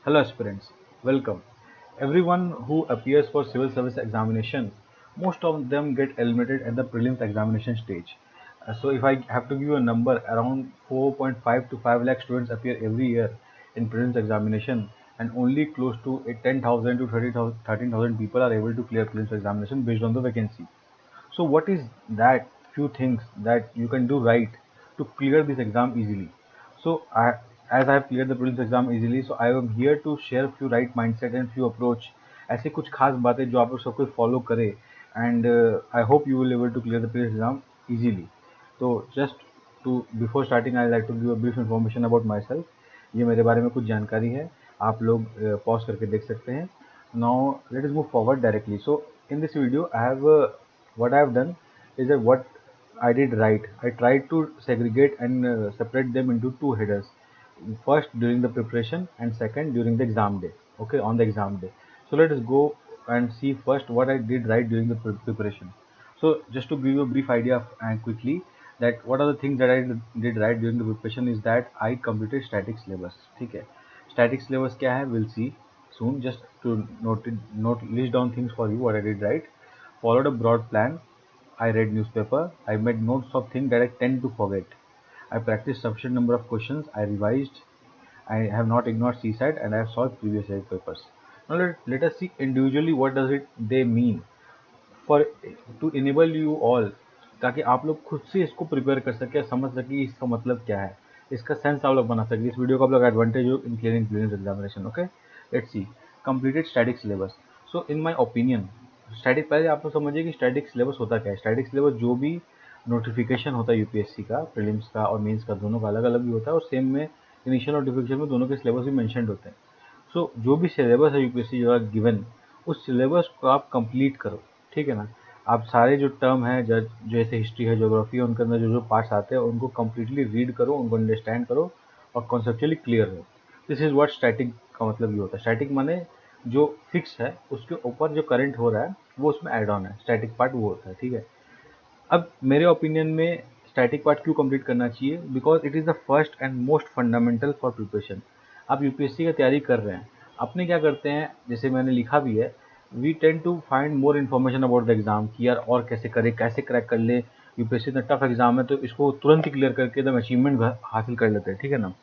Hello aspirants, welcome. Everyone who appears for civil service examination, most of them get eliminated at the prelims examination stage. So if I have to give you a number, around 4.5 to 5 lakh students appear every year in prelims examination, and only close to 10,000 to 30,000 13,000 people are able to clear prelims examination based on the vacancy. So what is that few things that you can do right to clear this exam easily? As I have cleared the prelims exam easily, so I am here to share few right mindset and few approach, ऐसे कुछ खास बातें जो आप लोग सब कुछ follow करें, and I hope you will able to clear the prelims exam easily. तो just to before starting I like to give a brief information about myself. ये मेरे बारे में कुछ जानकारी है, आप लोग पॉज करके देख सकते हैं. Now let us move forward directly. So in this video I have what I have done is that what I did right. I tried to segregate and separate them into two headers. First during the preparation and second during the exam day. Okay, on the exam day. So let us go and see first what I did right during the preparation. So just to give you a brief idea and quickly that what are the things that I did right during the preparation is that I completed static syllabus. ठीक है, static syllabus क्या है? We'll see soon. Just to note list down things for you what I did right. Followed a broad plan. I read newspaper. I made notes of things that I tend to forget. I practiced sufficient number of questions. I revised. I have not ignored CSAT and I have solved previous year papers. Now let us see individually what does it they mean for to enable you all, ताकि आप लोग खुद से इसको prepare कर सके, समझ सके इसका मतलब क्या है, इसका सेंस आप लोग बना सके. इस वीडियो का आप लोग एडवांटेज हो इन clearing prelims examination. Okay, let's see. Completed static syllabus. So in my opinion static, पहले आप लोग समझिए कि स्टैटिक सिलेबस होता क्या है. स्टैटिक सिलेबस जो भी नोटिफिकेशन होता है यूपीएससी का, प्रीलिम्स का और मेंस का, दोनों का अलग अलग भी होता है और सेम में इनिशियल नोटिफिकेशन में दोनों के सिलेबस भी मेंशन्ड होते हैं. सो जो भी सिलेबस है यूपीएससी जो है गिवन, उस सिलेबस को आप कंप्लीट करो. ठीक है ना. आप सारे जो टर्म है, जैसे हिस्ट्री है, ज्योग्राफी है, उनके अंदर जो जो पार्ट्स आते हैं उनको कम्प्लीटली रीड करो, उनको अंडरस्टैंड करो और कॉन्सेप्चुअली क्लियर हो. दिस इज व्हाट स्टैटिक का मतलब ये होता है. स्टैटिक माने जो फिक्स है उसके ऊपर जो करंट हो रहा है वो उसमें एड ऑन है. स्टैटिक पार्ट वो होता है. ठीक है. अब मेरे ओपिनियन में स्टैटिक पार्ट क्यों कंप्लीट करना चाहिए? Because it is the first and most fundamental for preparation. आप यूपीएससी की तैयारी कर रहे हैं, अपने क्या करते हैं, जैसे मैंने लिखा भी है, we tend to find more information about the exam कि यार और कैसे करें, कैसे क्रैक कर ले. यूपीएससी इतना टफ एग्जाम है तो इसको तुरंत ही क्लियर करके एकदम अचीवमेंट हासिल कर लेते हैं. ठीक है ना.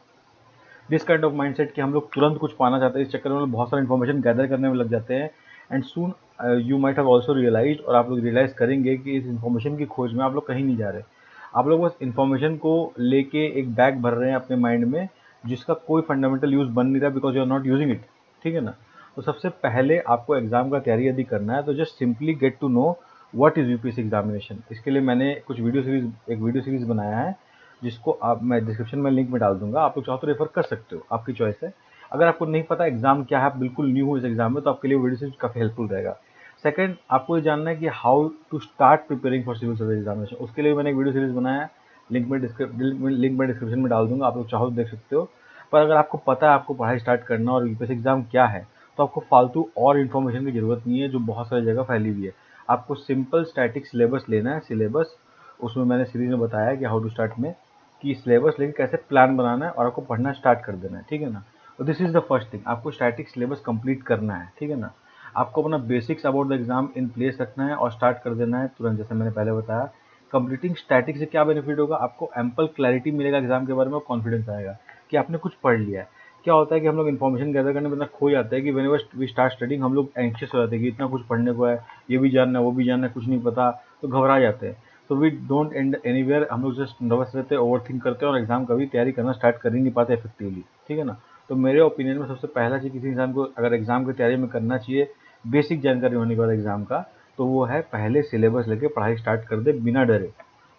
दिस काइंड ऑफ माइंडसेट कि हम लोग तुरंत कुछ पाना चाहते हैं, इस चक्कर में हम लोग बहुत सारा इन्फॉर्मेशन गैदर करने में लग जाते हैं. And soon you might have also realise, और आप लोग रियलाइज करेंगे कि इस इन्फॉर्मेशन की खोज में आप लोग कहीं नहीं जा रहे. आप लोग बस इन्फॉर्मेशन को लेके एक बैग भर रहे हैं अपने माइंड में, जिसका कोई फंडामेंटल यूज़ बन नहीं रहा because you are not using it. ठीक है ना. तो सबसे पहले आपको एग्जाम का तैयारी यदि करना है तो just simply get to know what is UPSC examination. इसके लिए मैंने कुछ वीडियो सीरीज बनाया है, जिसको आप मैं डिस्क्रिप्शन में लिंक में डाल दूंगा. आप लोग चाहो तो रेफर कर सकते हो, आपकी चॉइस है. अगर आपको नहीं पता एग्जाम क्या है, आप बिल्कुल न्यू हो इस एग्जाम में, तो आपके लिए वीडियो सीरीज काफ़ी हेल्पफुल रहेगा. सेकंड, आपको ये जानना है कि how to start preparing for civil service examination. उसके लिए मैंने एक वीडियो सीरीज बनाया है, लिंक में डिस्क्रिप्शन में डाल दूंगा, आप लोग चाहो तो देख सकते हो. पर अगर आपको पता है आपको पढ़ाई स्टार्ट करना और यूपीएससी एग्जाम क्या है, तो आपको फालतू और इन्फॉर्मेशन की जरूरत नहीं है जो बहुत सारी जगह फैली हुई है. आपको सिंपल स्टैटिक सिलेबस लेना है. सिलेबस उसमें मैंने सीरीज में बताया है कि हाउ टू स्टार्ट में, कि सिलेबस लेके कैसे प्लान बनाना है और आपको पढ़ना स्टार्ट कर देना है. ठीक है ना. तो this is the first thing, आपको स्टैटिक सिलेबस कंप्लीट करना है. ठीक है ना. आपको अपना basics about the exam in place रखना है और स्टार्ट कर देना है तुरंत, जैसे मैंने पहले बताया. कंप्लीटिंग स्टैटिक से क्या बेनिफिट होगा? आपको एम्पल क्लैरिटी मिलेगा एग्जाम के बारे में और कॉन्फिडेंस आएगा कि आपने कुछ पढ़ लिया है. क्या होता है कि हम लोग इन्फॉर्मेशन गैदर करने में इतना खो जाता है कि व्हेनेवर वी स्टार्ट स्टडिंग हम लोग एंशियस हो जाते हैं कि इतना कुछ पढ़ने को है, ये भी जानना है वो भी जानना है, कुछ नहीं पता, तो घबरा जाते हैं. तो वी डोंट एंड एनीवेयर. हम लोग जस्ट नर्वस रहते हैं, ओवर थिंक करते हैं और एग्जाम कभी तैयारी करना स्टार्ट कर ही नहीं पाते इफेक्टिवली. ठीक है ना. तो मेरे ओपिनियन में सबसे पहला चीज़ किसी इंसान को अगर एग्जाम की तैयारी में करना चाहिए, बेसिक जानकारी होने के बाद एग्जाम का, तो वो है पहले सिलेबस लेके पढ़ाई स्टार्ट कर दे बिना डरे.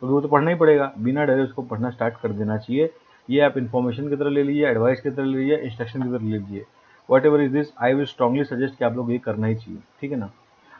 तो वो तो पढ़ना ही पड़ेगा, बिना डरे उसको पढ़ना स्टार्ट कर देना चाहिए. ये आप इन्फॉर्मेशन की तरह ले लीजिए, एडवाइस की तरह ले लीजिए, इंस्ट्रक्शन की तरह ले लीजिए. What ever is this, I will strongly suggest कि आप लोग ये करना ही चाहिए. ठीक है ना.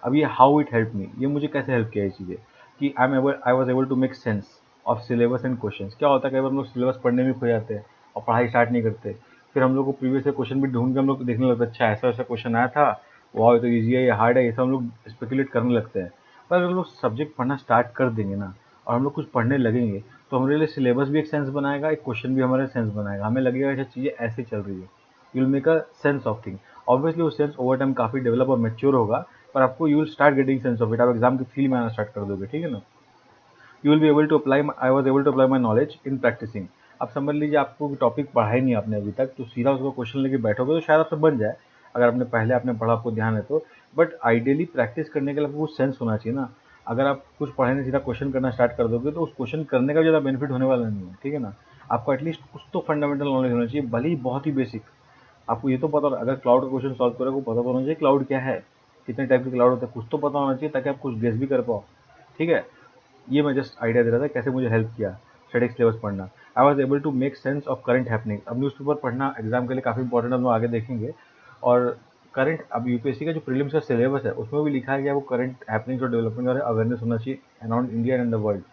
अब ये हाउ इट हेल्प मी, ये मुझे कैसे हेल्प किया ये चीज़ें, कि I was able to make sense of syllabus and question. क्या होता है कई बार हम लोग सिलेबस पढ़ने में खो जाते हैं और पढ़ाई स्टार्ट नहीं करते. फिर हम लोग को प्रीवियस से क्वेश्चन भी ढूंढ के हम लोग देखने लगते हैं, अच्छा ऐसा ऐसा क्वेश्चन आया था, वाह ये तो ईजी है, ये हार्ड है, ये सब हम लोग स्पेकुलेट करने लगते हैं. पर अगर हम लोग सब्जेक्ट पढ़ना स्टार्ट कर देंगे ना और हम लोग कुछ पढ़ने लगेंगे, तो हमारे लिए सिलेबस भी एक सेंस बनाएगा, एक क्वेश्चन भी हमारे सेंस बनाएगा. हमें लगेगा अच्छा चीज़ें ऐसे चल रही है. You will make a sense of thing. Obviously वो सेंस ओवर टाइम काफ़ी डेवलप और मैच्योर होगा, पर आपको you will start getting sense of it, आप एग्जाम की फील में आना स्टार्ट कर दोगे, ठीक है ना। You will be able to apply, I was able to apply my knowledge in practising. अब समझ लीजिए आपको टॉपिक पढ़ा ही नहीं आपने अभी तक, तो सीधा उसको क्वेश्चन लेके बैठोगे तो शायद आपसे बन जाए, अगर आपने पहले आपने पढ़ा, आपको ध्यान है तो। बट आइडियली प्रैक्टिस करने के लिए आपको कुछ सेंस होना चाहिए ना। अगर आप कुछ पढ़े नहीं सीधा क्वेश्चन करना स्टार्ट कर दोगे तो उस क्वेश्चन करने का ज़्यादा बेनिफिट होने वाला नहीं है, ठीक है ना। आपको एटलीस्ट कुछ तो फंडामेंटल नॉलेज होना चाहिए, भले ही बहुत ही बेसिक। आपको ये तो पता, अगर क्लाउड का क्वेश्चन सॉल्व करोगे को पता तो होना चाहिए क्लाउड क्या है, कितने टाइप के क्लाउड होते हैं, कुछ तो पता होना चाहिए ताकि आप कुछ गेस भी कर पाओ, ठीक है। ये मैं जस्ट आइडिया दे रहा था कैसे मुझे हेल्प किया स्टैटिक सिलेबस पढ़ना। I was able to make sense of current happening. अब न्यूज़पेपर पढ़ना एग्जाम के लिए काफ़ी इंपॉर्टेंट है, हम लोग आगे देखेंगे। और करंट, अब यूपीएससी का जो प्रीलिम्स का सिलेबस है उसमें भी लिखा है कि आपको करंट हैपनिंग्स और डेवलपमेंट का अवेयरनेस होना चाहिए around India and the world.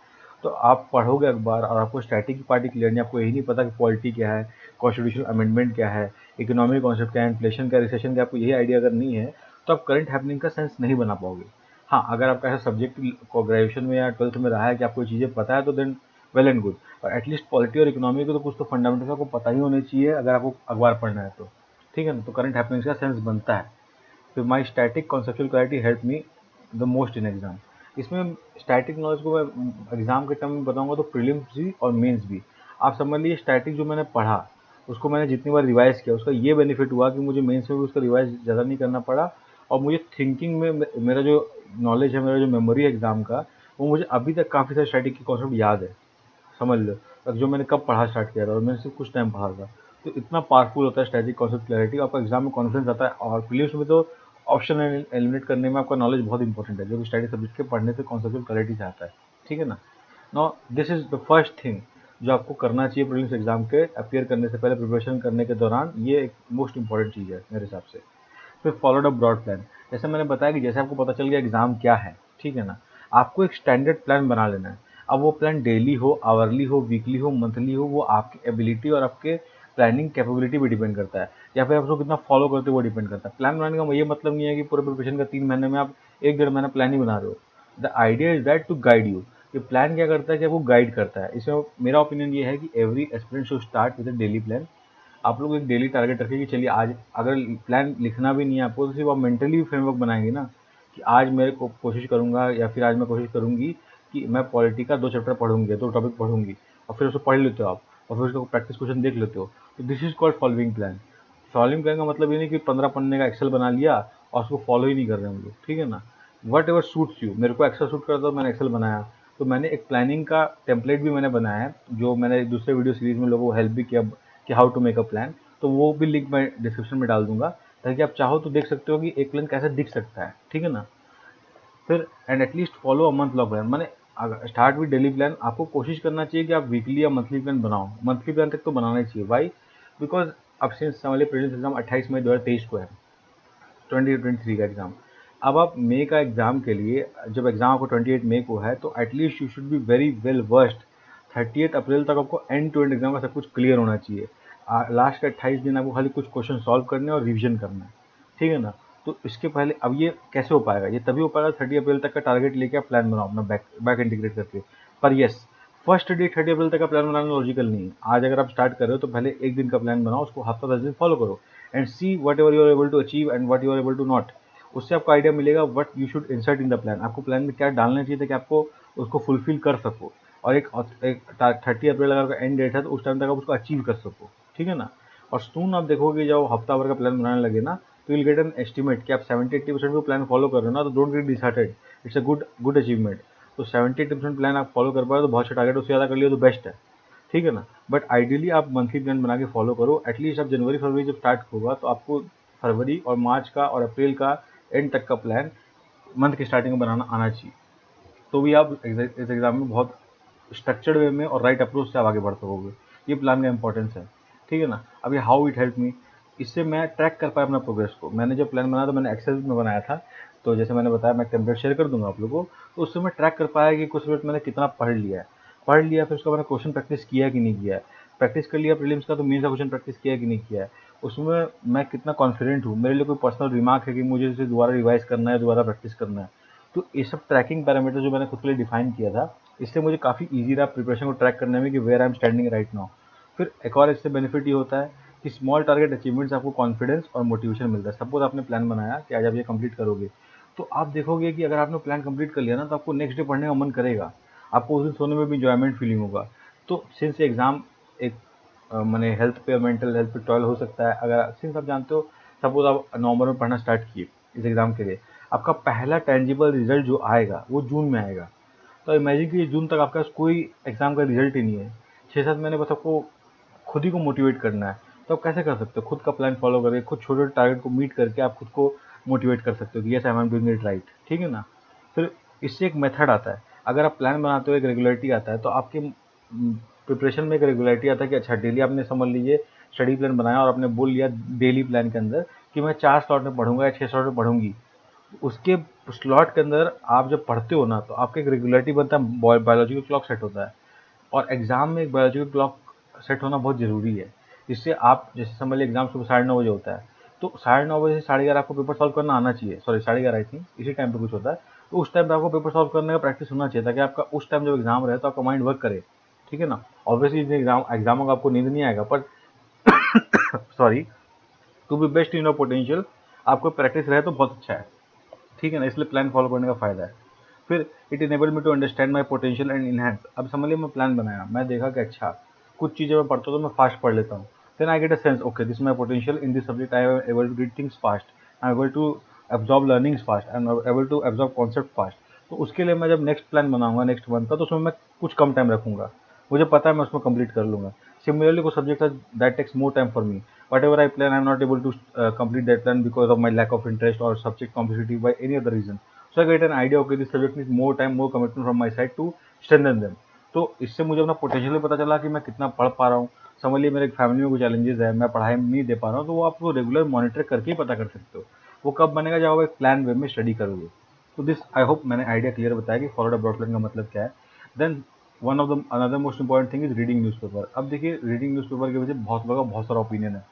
तो आप पढ़ोगे अखबार और आपको स्टैटिक की पार्टी क्लियर नहीं, आपको यही नहीं पता कि पॉलिटी क्या है, कॉन्स्टिट्यूशनल अमेंडमेंट क्या है, इकोनॉमिक कॉन्सेप्ट क्या है, इन्फ्लेशन क्या, रिसेशन क्या, आपको यही आइडिया अगर नहीं है तो आप करंट हैपनिंग का सेंस नहीं बना पाओगे। हाँ, अगर आपका ऐसा सब्जेक्ट को ग्रेजुएशन में या ट्वेल्थ में रहा है कि आपको ये चीज़ें पता है तो देन वेल एंड गुड। और एटलीस्ट पॉलिटी और इकोनॉमी के तो कुछ तो फंडामेंटल्स आपको पता ही होने चाहिए अगर आपको अखबार पढ़ना है तो, ठीक है ना। तो करंट हैपनिंग्स का सेंस बनता है। तो my static conceptual clarity help me the most in exam. इसमें स्टैटिक नॉलेज को मैं एग्जाम के टर्म में बताऊंगा तो प्रीलिम्स भी और मेंस भी। आप समझ लीजिए स्टैटिक जो मैंने पढ़ा उसको मैंने जितनी बार रिवाइज किया उसका ये बेनिफिट हुआ कि मुझे मेंस में भी उसका रिवाइज ज़्यादा नहीं करना पड़ा। और मुझे थिंकिंग में मेरा जो नॉलेज है, मेरा जो मेमोरी है एग्जाम का, वो मुझे अभी तक काफ़ी सारे स्टैटिक के कॉन्सेप्ट याद है, समझ लो। और जो मैंने कब पढ़ा स्टार्ट किया था और मैंने सिर्फ कुछ टाइम पढ़ा था। तो इतना पावरफुल होता है स्टैटिक कॉन्सेप्ट क्लैरिटी, आपका एग्जाम में कॉन्फिडेंस आता है। और प्रीलिम्स में तो ऑप्शन एलिमिनेट करने में आपका नॉलेज बहुत इंपॉर्टेंट है, जो कि स्टैटिक सब्जेक्ट के पढ़ने से कॉन्सेप्चुअल क्लैरिटी से आता है, ठीक है ना। Now this is the first thing जो आपको करना चाहिए प्रीलिम्स एग्जाम के अपियर करने से पहले, प्रिपरेशन करने के दौरान। ये एक मोस्ट इंपॉर्टेंट चीज़ है मेरे हिसाब से। फिर फॉलोड अ ब्रॉड प्लान। जैसे मैंने बताया कि जैसे आपको पता चल गया एग्जाम क्या है, ठीक है ना, आपको एक स्टैंडर्ड प्लान बना लेना है। अब वो प्लान डेली हो, आवरली हो, वीकली हो, मंथली हो, वो आपकी एबिलिटी और आपके प्लानिंग कैपेबिलिटी पे डिपेंड करता है, या फिर आप उसको कितना फॉलो करते हो वो डिपेंड करता है। प्लान बनाने का ये मतलब नहीं है कि पूरे प्रिपरेशन का 3 महीने में आप 1 डेढ़ महीना प्लान ही बना रहे हो। The idea is that to guide you. ये प्लान क्या करता है कि आपको गाइड करता है। इसमें मेरा ओपिनियन ये है कि every aspirant should start with a daily plan. आप लोग एक डेली टारगेट रखें कि चलिए आज, अगर प्लान लिखना भी नहीं है आपको तो सिर्फ आप मेंटली फ्रेमवर्क बनाएंगे ना, कि आज मैं कोशिश करूंगा या फिर आज मैं कोशिश करूंगी कि मैं पॉलिटी का 2 चैप्टर पढ़ूंगी, 2 टॉपिक पढ़ूंगी, और फिर उसको पढ़ लेते हो आप, और फिर उसका प्रैक्टिस क्वेश्चन देख लेते हो। तो this is called following plan. Following plan का मतलब ये नहीं कि 15 पन्ने का एक्सेल बना लिया और उसको फॉलो ही नहीं कर रहे हम लोग, ठीक है ना। वट एवर सूट्स यू, मेरे को एक्सेल सूट करता है मैंने एक्सेल बनाया। तो मैंने एक प्लानिंग का टेम्पलेट भी मैंने बनाया है, जो मैंने दूसरे वीडियो सीरीज में लोगों को हेल्प भी किया कि how to make a plan. तो वो भी लिंक मैं डिस्क्रिप्शन में डाल दूंगा, ताकि आप चाहो तो देख सकते हो कि एक प्लान कैसे दिख सकता है, ठीक है ना। फिर and at least follow a month long plan, मैंने स्टार्ट विद डेली प्लान। आपको कोशिश करना चाहिए कि आप वीकली या मंथली प्लान बनाओ, मंथली प्लान तक तो बनाना ही चाहिए। वाई? बिकॉज अब सिंस हमारे प्रीलिम्स एग्जाम 28 मई 2023 को है, 2023 का एग्जाम। अब आप मई का एग्जाम के लिए, जब एग्जाम आपको 28 मई को है, तो at least you should be very well versed. 30 अप्रैल तक आपको एंड टू एंड एग्जाम का सब कुछ क्लियर होना चाहिए। लास्ट के 28 दिन आपको खाली कुछ क्वेश्चन सॉल्व करने और रिविजन करना है, ठीक है ना। तो इसके पहले, अब ये कैसे हो पाएगा? ये तभी हो पाएगा 30 अप्रैल तक का टारगेट लेके आप प्लान बनाओ अपना, बैक बैक इंटीग्रेट करके। पर यस, फर्स्ट डे 30 अप्रैल तक का प्लान बनाना लॉजिकल नहीं है। आज अगर आप स्टार्ट कर रहे हो तो पहले एक दिन का प्लान बनाओ, उसको हफ्ता 10 दिन फॉलो करो and see whatever you are able to achieve and what you are able to not. उससे आपको आइडिया मिलेगा what you should insert in the plan, आपको प्लान में क्या डालना चाहिए ताकि आपको उसको फुलफिल कर सको। और एक 30 अप्रैल अगर एंड डेट है तो उस टाइम तक आप उसको अचीव कर सको, ठीक है ना। और सून आप देखोगे जब हफ्ता भर का प्लान बनाने लगे ना, तो विल गेट एन एस्टिमेट कि आप 70-80% भी प्लान फॉलो कर रहे हो ना, तो don't get disheartened, it's a good good achievement. तो 70-80% प्लान आप फॉलो कर पाए तो बहुत अच्छा टारगेट, उससे ज़्यादा कर लिया तो बेस्ट है, ठीक है ना। बट आइडियली आप मंथली प्लान बना के फॉलो करो। एटलीस्ट आप जनवरी फरवरी जब स्टार्ट होगा तो आपको फरवरी और मार्च का और अप्रैल का एंड तक का प्लान मंथ की स्टार्टिंग में बनाना आना चाहिए। तो भी आप इस एग्जाम में बहुत स्ट्रक्चर्ड वे में और राइट अप्रोच से आप आगे बढ़ सकोगे। ये प्लान का इंपॉर्टेंस है, ठीक है ना। अब ये हाउ इट हेल्प मी, इससे मैं ट्रैक कर पाया अपना प्रोग्रेस को। मैंने जब प्लान बनाया तो मैंने एक्सेल में बनाया था, तो जैसे मैंने बताया मैं टेम्पलेट शेयर कर दूंगा आप लोगों को। तो उससे मैं ट्रैक कर पाया कि कुछ मिनट मैंने कितना पढ़ लिया, फिर उसका मैंने क्वेश्चन प्रैक्टिस किया है कि नहीं किया है। प्रैक्टिस कर लिया प्रीलिम्स का तो मेंस का क्वेश्चन प्रैक्टिस किया है कि नहीं किया है। उसमें मैं कितना कॉन्फिडेंट हूँ, मेरे लिए कोई पर्सनल रिमार्क है कि मुझे इसे दोबारा रिवाइज करना है, दोबारा प्रैक्टिस करना है। तो ये सब ट्रैकिंग पैरामीटर जो मैंने खुद के लिए डिफाइन किया था, इससे मुझे काफ़ी ईजी रहा प्रिपरेशन को ट्रैक करने में कि where I am standing right now. फिर एक और इससे बेनिफिट ये होता है कि स्मॉल टारगेट अचीवमेंट से आपको कॉन्फिडेंस और मोटिवेशन मिलता है। सपोज आपने प्लान बनाया कि आज आप ये कंप्लीट करोगे, तो आप देखोगे कि अगर आपने प्लान कंप्लीट कर लिया ना, तो आपको नेक्स्ट डे पढ़ने का मन करेगा, आपको उस दिन सोने में भी इंजॉयमेंट फीलिंग होगा। तो सिंस एग्जाम एक माने हेल्थ पे, मेंटल हेल्थ पे टॉयल हो सकता है। अगर सिंस आप जानते हो, सपोज आप नवंबर में पढ़ना स्टार्ट किए इस एग्जाम के लिए, आपका पहला टेंजिबल रिजल्ट जो आएगा वो जून में आएगा। तो इमेजिन कीजिए जून तक आपके पास कोई एग्जाम का रिजल्ट ही नहीं है, 6-7 महीने बस आपको खुद ही को मोटिवेट करना है। तो आप कैसे कर सकते हो? खुद का प्लान फॉलो करके, खुद छोटे छोटे टारगेट को मीट करके आप खुद को मोटिवेट कर सकते हो कि yes I am doing it right, ठीक है ना। फिर इससे एक मेथड आता है, अगर आप प्लान बनाते हो एक रेगुलरिटी आता है, तो आपके प्रिपरेशन में एक रेगुलरिटी आता है कि अच्छा डेली आपने समझ लीजिए स्टडी प्लान बनाया और आपने बोल लिया डेली प्लान के अंदर कि मैं 4 स्लॉट में पढ़ूंगा या 6 स्लॉट में पढ़ूंगी। उसके स्लॉट के अंदर आप जब पढ़ते हो ना, तो आपका एक रेगुलरिटी बनता है, बायोलॉजिकल क्लॉक सेट होता है। और एग्जाम में एक बायोलॉजिकल क्लॉक सेट होना बहुत ज़रूरी है। इससे आप जैसे समझ लीजिए एग्जाम सुबह 9:30 बजे होता है, तो 9:30 बजे से 11:30 आपको पेपर सॉल्व करना आना चाहिए। सॉरी 11:30 आई थिंक इसी टाइम पे कुछ होता है। तो उस टाइम पे आपको पेपर सॉल्व करने का प्रैक्टिस होना चाहिए, ताकि आपका उस टाइम जब एग्जाम रहे तो आपका माइंड वर्क करे, ठीक है ना। ऑब्वियसली एग्जाम में आपको नींद नहीं आएगा, पर sorry, to be best in your potential आपको प्रैक्टिस रहे तो बहुत अच्छा है, ठीक है ना। इसलिए प्लान फॉलो करने का फ़ायदा है। फिर it enable me to understand my potential and enhance. अब समझ लीजिए मैं प्लान बनाया, मैं देखा कि अच्छा कुछ चीज़ें मैं पढ़ता हूँ तो मैं फास्ट पढ़ लेता हूँ। Then I get a sense, okay this my potential in this subject, I am able to read things fast, I am able to absorb learnings fast, I am able to absorb concept fast. तो उसके लिए मैं जब next plan बनाऊंगा next month का, तो उसमें मैं कुछ कम टाइम रखूंगा, मुझे पता है मैं उसमें कंप्लीट कर लूंगा। सिमिलरली कुछ subject that takes more time for me, whatever I plan I am not able to complete that plan because of my lack of interest or subject complexity by any other reason. So I get an idea, okay, this subject needs more time, more commitment from my side to strengthen them. तो इससे मुझे अपना potential भी पता चला कि मैं कितना पढ़ पा रहा हूँ। समझ लीजिए मेरे फैमिली में कुछ चैलेंजेस है, मैं पढ़ाई में नहीं दे पा रहा हूँ, तो वो आप वो रेगुलर मॉनिटर करके ही पता कर सकते हो। वो कब बनेगा? जब आप एक प्लान वे में स्टडी करोगे। तो दिस आई होप मैंने आइडिया क्लियर बताया कि फॉरवर्ड ब्रॉड प्लान का मतलब क्या है। Then one of the another most important thing is reading newspaper. अब देखिए रीडिंग न्यूज़पेपर के वजह बहुत लोगों का बहुत सारा ओपिनियन है।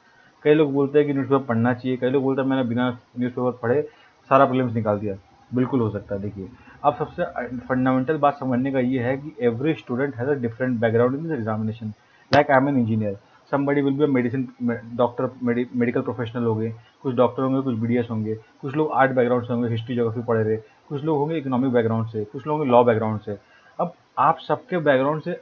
कई लोग बोलते हैं कि न्यूज़पेपर पढ़ना चाहिए, कई लोग बोलते हैं मैंने बिना न्यूज़पेपर पढ़े सारा प्रीलिम्स निकाल दिया। बिल्कुल हो सकता है। देखिए अब सबसे फंडामेंटल बात समझने का ये है कि every student has a different background in this examination. Like I am an engineer, somebody will be a medicine doctor, medical professional होंगे, कुछ डॉक्टर होंगे, कुछ बीडीएस होंगे, कुछ लोग आर्ट बैकग्राउंड से होंगे, हिस्ट्री ज्योग्राफी पढ़े रहे, कुछ लोग होंगे इकोनॉमिक बैकग्राउंड से, कुछ लोग होंगे लॉ बैकग्राउंड से। अब आप सबके बैकग्राउंड से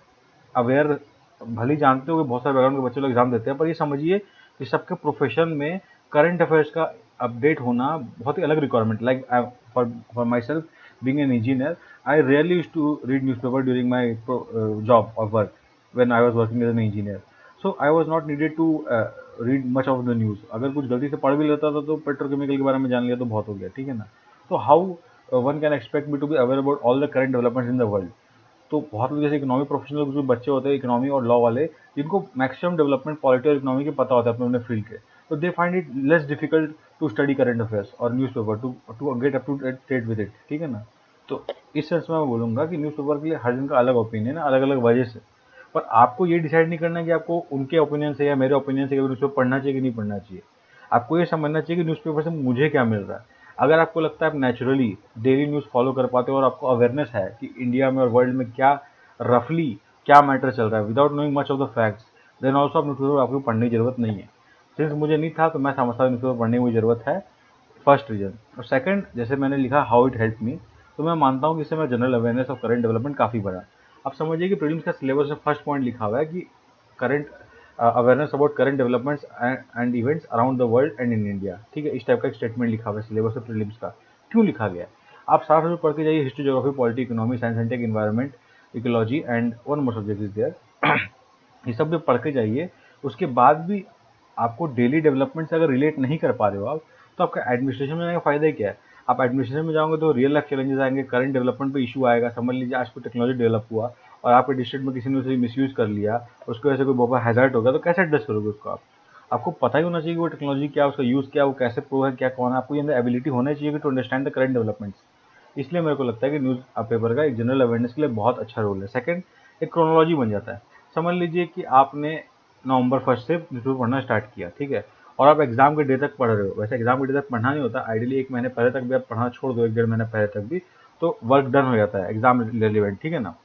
अवेयर भले ही जानते हो कि बहुत सारे बैकग्राउंड के बच्चे लोग एग्जाम देते हैं, पर ये समझिए कि सबके प्रोफेशन में करंट अफेयर्स का अपडेट होना बहुत ही अलग requirement. Like for my self being an engineer, I rarely used to read newspaper during my job और work when I was working as an engineer. So I was not needed to read much of the news. अगर कुछ गलती से पढ़ भी लेता था तो पेट्रोकेमिकल के बारे में जान लिया तो बहुत हो गया, ठीक है ना। तो how one can expect me to be aware about all the current developments in the world. तो बहुत लोग जैसे इकोनॉमी प्रोफेशनल जो बच्चे होते हैं इकोनॉमी और लॉ वाले, जिनको मैक्सिमम डेवलपमेंट पॉलिटी और इकोनॉमी के पता होता है अपने अपने फील्ड के, तो they find it less difficult to study current affairs और newspaper to get up to date with it, ठीक है ना। तो इस सेंस में मैं बोलूँगा कि न्यूज़पेपर के लिए हर जन का अलग ओपिनियन है, अलग अलग वजह से। पर आपको ये डिसाइड नहीं करना कि आपको उनके ओपिनियन से या मेरे ओपिनियन से न्यूज़पेपर पढ़ना चाहिए कि नहीं पढ़ना चाहिए। आपको ये समझना चाहिए कि न्यूज़पेपर से मुझे क्या मिल रहा है। अगर आपको लगता है आप नेचुरली डेली न्यूज़ फॉलो कर पाते हो और आपको अवेयरनेस है कि इंडिया में और वर्ल्ड में क्या रफली क्या मैटर चल रहा है without knowing much of the facts, then also आप न्यूज़पेपर आपको पढ़ने की जरूरत नहीं है। सिंस मुझे नहीं था तो मैं समझता न्यूज़पेपर पढ़ने की मुझे जरूरत है, फर्स्ट रीजन। और सेकंड, जैसे मैंने लिखा हाउ इट हेल्प मी, तो मैं मानता हूँ कि इससे मेरा general awareness of current development काफ़ी बढ़ा। अब समझिए कि प्रीलिम्स का सिलेबस में फर्स्ट पॉइंट लिखा हुआ है कि current awareness about current developments and events around the world and in India, ठीक है। इस टाइप का एक स्टेटमेंट लिखा हुआ है सिलेबस ऑफ प्रीलिम्स का। क्यों लिखा गया है? आप साफ साफ पढ़ के जाइए, history geography polity economy science and tech environment ecology and one more subject is there. ये सब भी पढ़ के जाइए। उसके बाद भी आपको डेली डेवलपमेंट से अगर रिलेट नहीं कर पा रहे हो आप, तो आपका एडमिनिस्ट्रेशन में जाने का फ़ायदा ही क्या है? आप एडमिनिस्ट्रेशन में जाओगे तो रियल लाइफ चैलेंजेस आएंगे, करंट डेवलपमेंट पे इशू आएगा। समझ लीजिए आज कोई टेक्नोलॉजी डेवलप हुआ और आपके डिस्ट्रिक्ट में किसी ने उसे मिसयूज़ कर लिया, उसकी वजह से कोई बहुत हैज़ार्ड हो गया, तो कैसे एड्रेस करोगे उसको आप? आपको पता ही होना चाहिए कि वो टेक्नोलॉजी क्या है, उसका यूज़ क्या है, वो कैसे प्रो है, क्या कौन है। आपको ये अंदर एबिलिटी होना चाहिए कि to understand the current developments. इसलिए मेरे को लगता है कि न्यूज़ पेपर का एक जनरल अवेयरनेस के लिए बहुत अच्छा रोल है। सेकंड, एक क्रोनोलॉजी बन जाता है। समझ लीजिए कि आपने नवंबर 1 से न्यूज़पेपर पढ़ना स्टार्ट किया, ठीक है, और आप एग्जाम के डे तक पढ़ रहे हो। वैसे एग्जाम के डे तक पढ़ना नहीं होता, आइडियली 1 महीने पहले तक भी आप पढ़ना छोड़ दो, 1-1.5 महीने पहले तक भी, तो वर्क डन हो जाता है एग्जाम रिलेवेंट, ठीक है ना।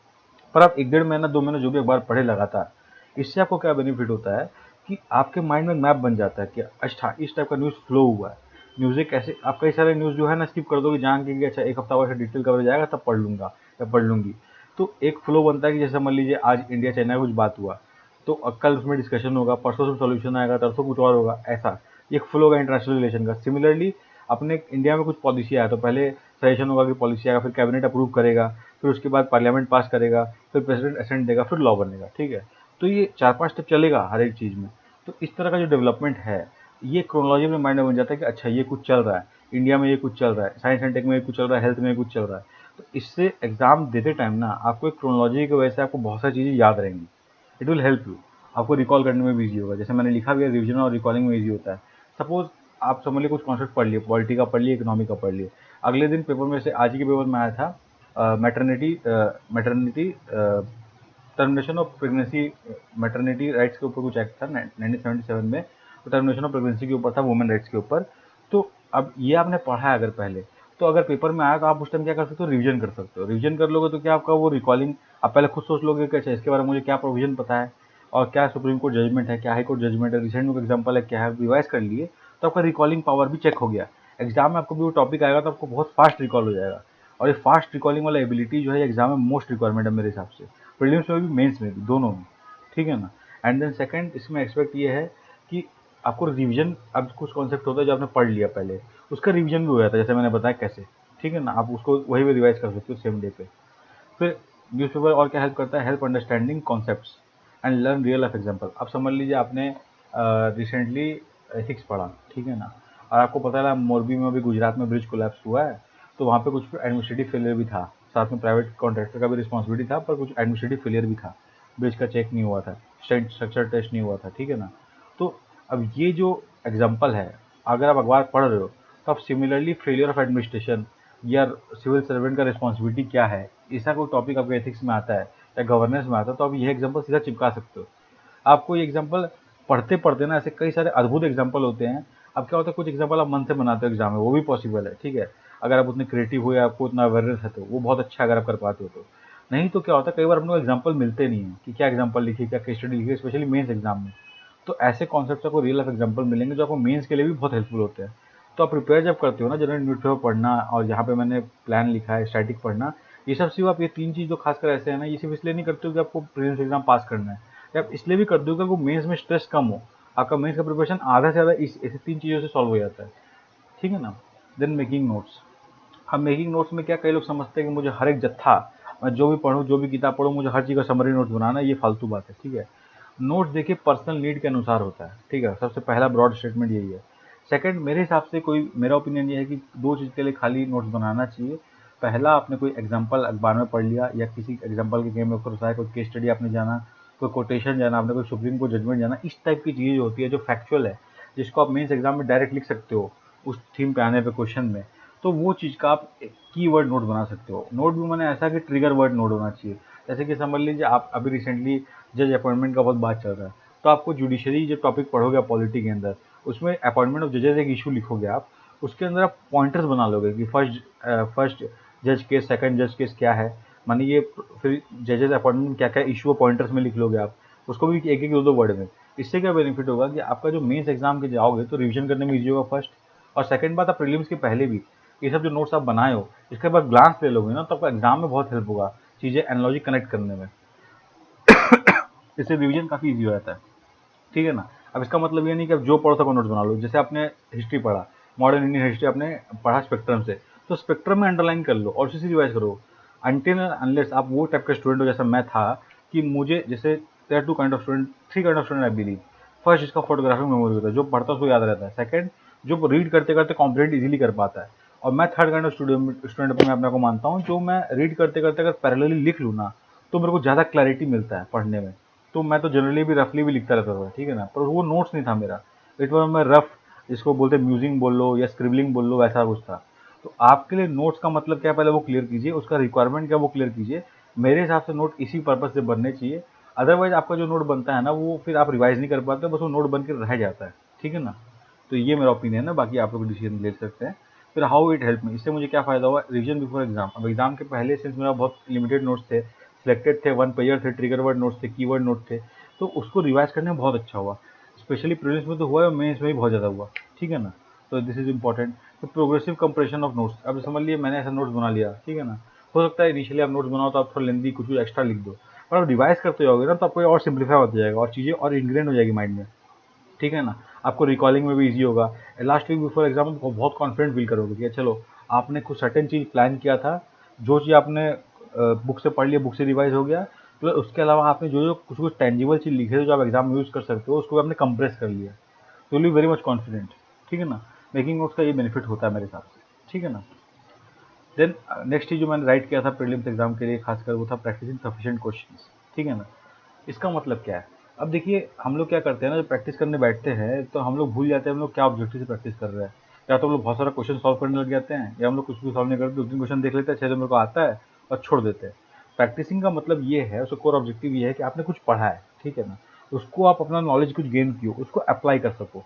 पर आप 1-1.5 महीना 2 महीने जो भी अखबार पढ़े लगातार, इससे आपको क्या बेनिफिट होता है कि आपके माइंड में मैप बन जाता है कि अच्छा इस टाइप का न्यूज़ फ्लो हुआ है। न्यूज़ें कैसे, आप कई सारे न्यूज़ जो है ना स्किप कर दोगे जान के कि अच्छा एक हफ्ता बाद डिटेल कवरेज आएगा तब पढ़ लूँगा या पढ़ लूँगी। तो एक फ्लो बनता है कि जैसे मान लीजिए आज इंडिया चाइना का कुछ बात हुआ, तो कल उसमें डिस्कशन होगा, परसों उसमें सॉल्यूशन आएगा, तरसों कुछ और होगा, ऐसा एक फ्लो होगा इंटरनेशनल रिलेशन का। सिमिलरली अपने इंडिया में कुछ पॉलिसी आया तो पहले सजेशन होगा कि पॉलिसी आएगा, फिर कैबिनेट अप्रूव करेगा, फिर उसके बाद पार्लियामेंट पास करेगा, फिर प्रेसिडेंट असेंट देगा, फिर लॉ बनेगा, ठीक है। तो ये 4-5 स्टेप चलेगा हर एक चीज़ में। तो इस तरह का जो डेवलपमेंट है, ये क्रोनोलॉजी में माइंड में बन जाता है कि अच्छा ये कुछ चल रहा है, इंडिया में ये कुछ चल रहा है, साइंस एंड टेक में ये कुछ चल रहा है, हेल्थ में ये कुछ चल रहा है। तो इससे एग्जाम देते टाइम ना आपको एक क्रोनोलॉजी की वजह से आपको बहुत सारी चीज़ें याद रहेंगी। इट विल हेल्प यू, आपको रिकॉल करने में भी ईजी होगा। जैसे मैंने लिखा भी है, रिविजन और रिकॉलिंग में ईजी होता है। सपोज आप समझ लीजिए कुछ कॉन्सेप्ट पढ़ लिए, पॉलिटी का पढ़ लिए, इकोनॉमी का पढ़ लिए, अगले दिन पेपर में से आज ही के पेपर में आया था maternity maternity termination of pregnancy, maternity rights के ऊपर कुछ एक्ट था 1977 में, तो टर्मिनेशन ऑफ प्रेगनेंसी के ऊपर था, वुमेन राइट्स के ऊपर। तो अब ये आपने पढ़ा है अगर पहले, तो अगर पेपर में आया तो आप उस टाइम क्या कर सकते हो, रिवीजन कर सकते हो। रिवीजन कर लोगे तो क्या आपका वो रिकॉलिंग, आप पहले खुद सोच लोगे कि अच्छा इसके बारे में मुझे क्या प्रोविजन पता है और क्या सुप्रीम कोर्ट जजमेंट है, क्या हाई कोर्ट जजमेंट है, रिसेंट में एग्जाम्पल है, क्या है, रिवाइज कर लिए, तो आपका रिकॉलिंग पावर भी चेक हो गया। एग्जाम में आपको भी वो टॉपिक आएगा तो आपको बहुत फास्ट रिकॉल हो जाएगा। और ये फास्ट रिकॉलिंग वाला एबिलिटी जो है एग्जाम में मोस्ट रिक्वायरमेंट है मेरे हिसाब से, प्रीलिम्स में भी मेंस में भी, दोनों में, ठीक है ना। एंड देन सेकंड इसमें एक्सपेक्ट ये है कि आपको रिवीजन, अब कुछ कॉन्सेप्ट होता है जो आपने पढ़ लिया पहले, उसका रिवीजन भी हो जाता है, जैसे मैंने बताया कैसे, ठीक है ना। आप उसको वही भी रिवाइज कर सकते हो सेम डे पे। फिर न्यूज़पेपर और क्या हेल्प करता है, help understanding concepts and learn real life example. अब समझ लीजिए आपने रिसेंटली एथिक्स पढ़ा, ठीक है ना, और आपको पता है मोरबी में अभी गुजरात में ब्रिज कोलैप्स हुआ है, तो वहाँ पे कुछ एडमिनिस्ट्रेटिव फेलियर भी था, साथ में प्राइवेट कॉन्ट्रैक्टर का भी रिस्पॉन्सिबिलिटी था, पर कुछ एडमिनिस्ट्रेटिव फेलियर भी था, ब्रिज का चेक नहीं हुआ था, स्ट्रक्चर टेस्ट नहीं हुआ था, ठीक है ना। तो अब ये जो एग्जाम्पल है, अगर आप अखबार पढ़ रहे हो तो आप सिमिलरली फेलियर ऑफ एडमिनिस्ट्रेशन या सिविल सर्वेंट का रिस्पॉन्सिबिलिटी क्या है, ऐसा कोई टॉपिक आपके एथिक्स में आता है या गवर्नेंस में आता है, तो आप ये एग्जाम्पल सीधा चिपका सकते हो। आपको ये एग्जाम्पल पढ़ते पढ़ते ना ऐसे कई सारे अद्भुत एग्जाम्पल होते हैं। अब क्या होता है, कुछ एग्जाम्पल आप मन से बनाते हो एग्जाम में, वो भी पॉसिबल है, ठीक है। अगर आप उतने क्रिएटिव हो या आपको उतना अवेयरनेस है तो वो बहुत अच्छा है, अगर आप कर पाते हो तो। नहीं तो क्या होता है, कई बार अपने को एग्जाम्पल मिलते नहीं है कि क्या एग्जाम्पल लिखिए, क्या केस स्टडी लिखिए, स्पेशली मेंस एग्जाम में। तो ऐसे कॉन्सेप्ट आपको रियल लाइफ एग्जाम्पल मिलेंगे जो आपको मेंस के लिए भी बहुत हेल्पफुल होते हैं। तो आप प्रिपेयर जब करते हो ना, जनरल न्यूज़पेपर पढ़ना और यहाँ पे मैंने प्लान लिखा है स्टैटिक पढ़ना, ये सब सिर्फ आप ये 3 चीज़ जो खासकर ऐसे है ना, ये सिर्फ इसलिए नहीं करते हो कि आपको प्रीलिम्स एग्जाम पास करना है, या आप इसलिए भी करते हो कि आपको मेंस में स्ट्रेस कम हो। आपका मेंस का प्रिपरेशन आधा से ज़्यादा इस ऐसे 3 चीज़ों से सॉल्व हो जाता है, ठीक है ना। Then making notes. अब मेकिंग नोट्स में क्या, कई लोग समझते हैं कि मुझे हर एक जत्था, मैं जो भी पढ़ूँ, जो भी किताब पढ़ूँ, मुझे हर चीज़ का समरी नोट्स बनाना है, ये फालतू बात है, ठीक है। नोट्स देखिए पर्सनल नीड के अनुसार होता है, ठीक है, सबसे पहला ब्रॉड स्टेटमेंट यही है। सेकंड, मेरे हिसाब से कोई, मेरा ओपिनियन ये है कि 2 चीज़ के लिए खाली नोट्स बनाना चाहिए। पहला, आपने कोई एग्जाम्पल अखबार में पढ़ लिया या किसी एग्जाम्पल के गेम में कोई केस स्टडी आपने जाना, कोई कोटेशन जाना, आपने कोई सुप्रीम कोर्ट जजमेंट जाना, इस टाइप की चीज़ होती है जो फैक्चुअल है, जिसको आप मेंस एग्जाम में डायरेक्ट लिख सकते हो उस थीम पे आने पे क्वेश्चन में। तो वो चीज़ का आप कीवर्ड नोट बना सकते हो। नोट भी मैंने ऐसा कि ट्रिगर वर्ड नोट होना चाहिए। जैसे कि समझ लीजिए आप अभी रिसेंटली जज अपॉइंटमेंट का बहुत बात चल रहा है, तो आपको जुडिशरी जो टॉपिक पढ़ोगे पॉलिटी के अंदर, उसमें अपॉइंटमेंट ऑफ जजेस एक इशू लिखोगे आप, उसके अंदर आप पॉइंटर्स बना लोगे कि फर्स्ट जज केस, सेकंड जज केस क्या है, मानी ये, फिर जजेस अपॉइंटमेंट में क्या क्या इशू है पॉइंटर्स में लिख लोगे आप, उसको भी एक एक 2-2 वर्ड में। इससे क्या बेनिफिट होगा कि आपका जो मेंस एग्जाम के जाओगे तो रिवीजन करने में ईजी होगा फर्स्ट, और सेकंड बात, आप प्रीलिम्स के पहले भी ये सब जो नोट्स आप बनाए हो इसके बाद ग्लांस ले लोगे ना, तो आपका एग्जाम में बहुत हेल्प होगा चीज़ें एनालॉजी कनेक्ट करने में। इससे रिवीजन काफ़ी ईजी हो जाता है, ठीक है ना। अब इसका मतलब ये नहीं कि आप जो पढ़ो सबको नोट्स बना लो। जैसे आपने हिस्ट्री पढ़ा, मॉडर्न इंडियन हिस्ट्री आपने पढ़ा स्पेक्ट्रम से, तो स्पेक्ट्रम में अंडरलाइन कर लो और उसी से रिवाइज करो। अनटिल अनलेस आप वो टाइप का स्टूडेंट हो जैसा मैं था, कि मुझे जैसे there two kind of student, 3 kind of student I believe. First, जिसका फोटोग्राफिक मेमोरी होता है, जो पढ़ता है उसको याद रहता है। सेकंड, जो रीड करते करते कॉम्प्रीहेंड इजीली कर पाता है। और मैं थर्ड काइंड ऑफ स्टूडेंट पर मैं अपने को मानता हूँ, जो मैं रीड करते करते अगर पैरेलली लिख लूँ ना, तो मेरे को ज़्यादा क्लैरिटी मिलता है पढ़ने में। तो मैं तो जनरली भी रफली भी लिखता रहता था, ठीक है ना, पर वो नोट्स नहीं था मेरा। इट वॉज मैं रफ, जिसको बोलते म्यूजिंग बोल लो या स्क्रिबलिंग बोल लो, वैसा कुछ था। तो आपके लिए नोट्स का मतलब क्या है, पहले वो क्लियर कीजिए, उसका रिक्वायरमेंट क्या है वो क्लियर कीजिए। मेरे हिसाब से नोट इसी पर्पज से बनने चाहिए। अदरवाइज आपका जो नोट बनता है ना, वो फिर आप रिवाइज नहीं कर पाते, बस वो नोट बन के रह जाता है, ठीक है ना। तो ये मेरा ओपिनियन है, बाकी आप लोग डिसीजन ले सकते हैं। फिर हाउ इट हेल्प मी, इससे मुझे क्या फ़ायदा हुआ, रिविजन बिफोर एग्जाम। अब एग्जाम के पहले सिंस मेरा बहुत लिमिटेड नोट्स थे, सिलेक्टेड थे, वन पेयर थे, ट्रिगर वर्ड नोट्स थे, कीवर्ड नोट थे, तो उसको रिवाइज करने में बहुत अच्छा हुआ। स्पेशली प्रीलिम्स में तो हुआ है, मेंस में भी बहुत ज़्यादा हुआ, ठीक है ना। तो दिस इज इंपॉर्टेंट। तो प्रोग्रेसिव कंप्रेशन ऑफ नोट्स, अब समझ लिए मैंने ऐसा नोट्स बना लिया, ठीक है ना। हो सकता है इनिशियली आप नोट्स बनाओ तो आप थोड़ा लेंदी कुछ एक्स्ट्रा लिख दो, पर आप रिवाइज करते जाओगे ना तो आपको ये और सिंप्लीफाई होता जाएगा और चीज़ें और इंग्रेन हो जाएगी माइंड में, ठीक है ना। आपको रिकॉलिंग में भी ईजी होगा। लास्ट वीक बिफोर एग्जाम में बहुत कॉन्फिडेंट फील करोगे कि चलो आपने कुछ सर्टेन चीज़ प्लान किया था, जो चीज़ आपने बुक से पढ़ लिया, बुक से रिवाइज हो गया, तो उसके अलावा आपने जो जो कुछ कुछ टेंजिबल चीज़ लिखे थे जो आप एग्जाम में यूज़ कर सकते हो, उसको आपने कंप्रेस कर लिया, तो will be very much confident, ठीक है ना। मेकिंग नोट्स का ये बेनिफिट होता है मेरे हिसाब से, ठीक है ना। देन नेक्स्ट चीज़ जो मैंने राइट किया था प्रीलिम्स एग्जाम के लिए खासकर, वो था प्रैक्टिसिंग सफिशिएंट क्वेश्चंस, ठीक है ना। इसका मतलब क्या है? अब देखिए हम लोग क्या करते हैं ना, जब प्रैक्टिस करने बैठते हैं तो हम लोग भूल जाते हैं हम लोग क्या ऑब्जेक्टिव से प्रैक्टिस कर रहे हैं। या तो हम लोग बहुत सारा क्वेश्चन सॉल्व करने लग जाते हैं, या हम लोग कुछ भी सॉल्व नहीं करते, 2-3 क्वेश्चन देख लेते हैं, 6 जो मेरे को आता है, और छोड़ देते हैं। प्रैक्टिसिंग का मतलब ये है, उसका कोर ऑब्जेक्टिव ये है कि आपने कुछ पढ़ा है, ठीक है ना, उसको आप अपना नॉलेज कुछ गेन किए हो, उसको अप्लाई कर सको।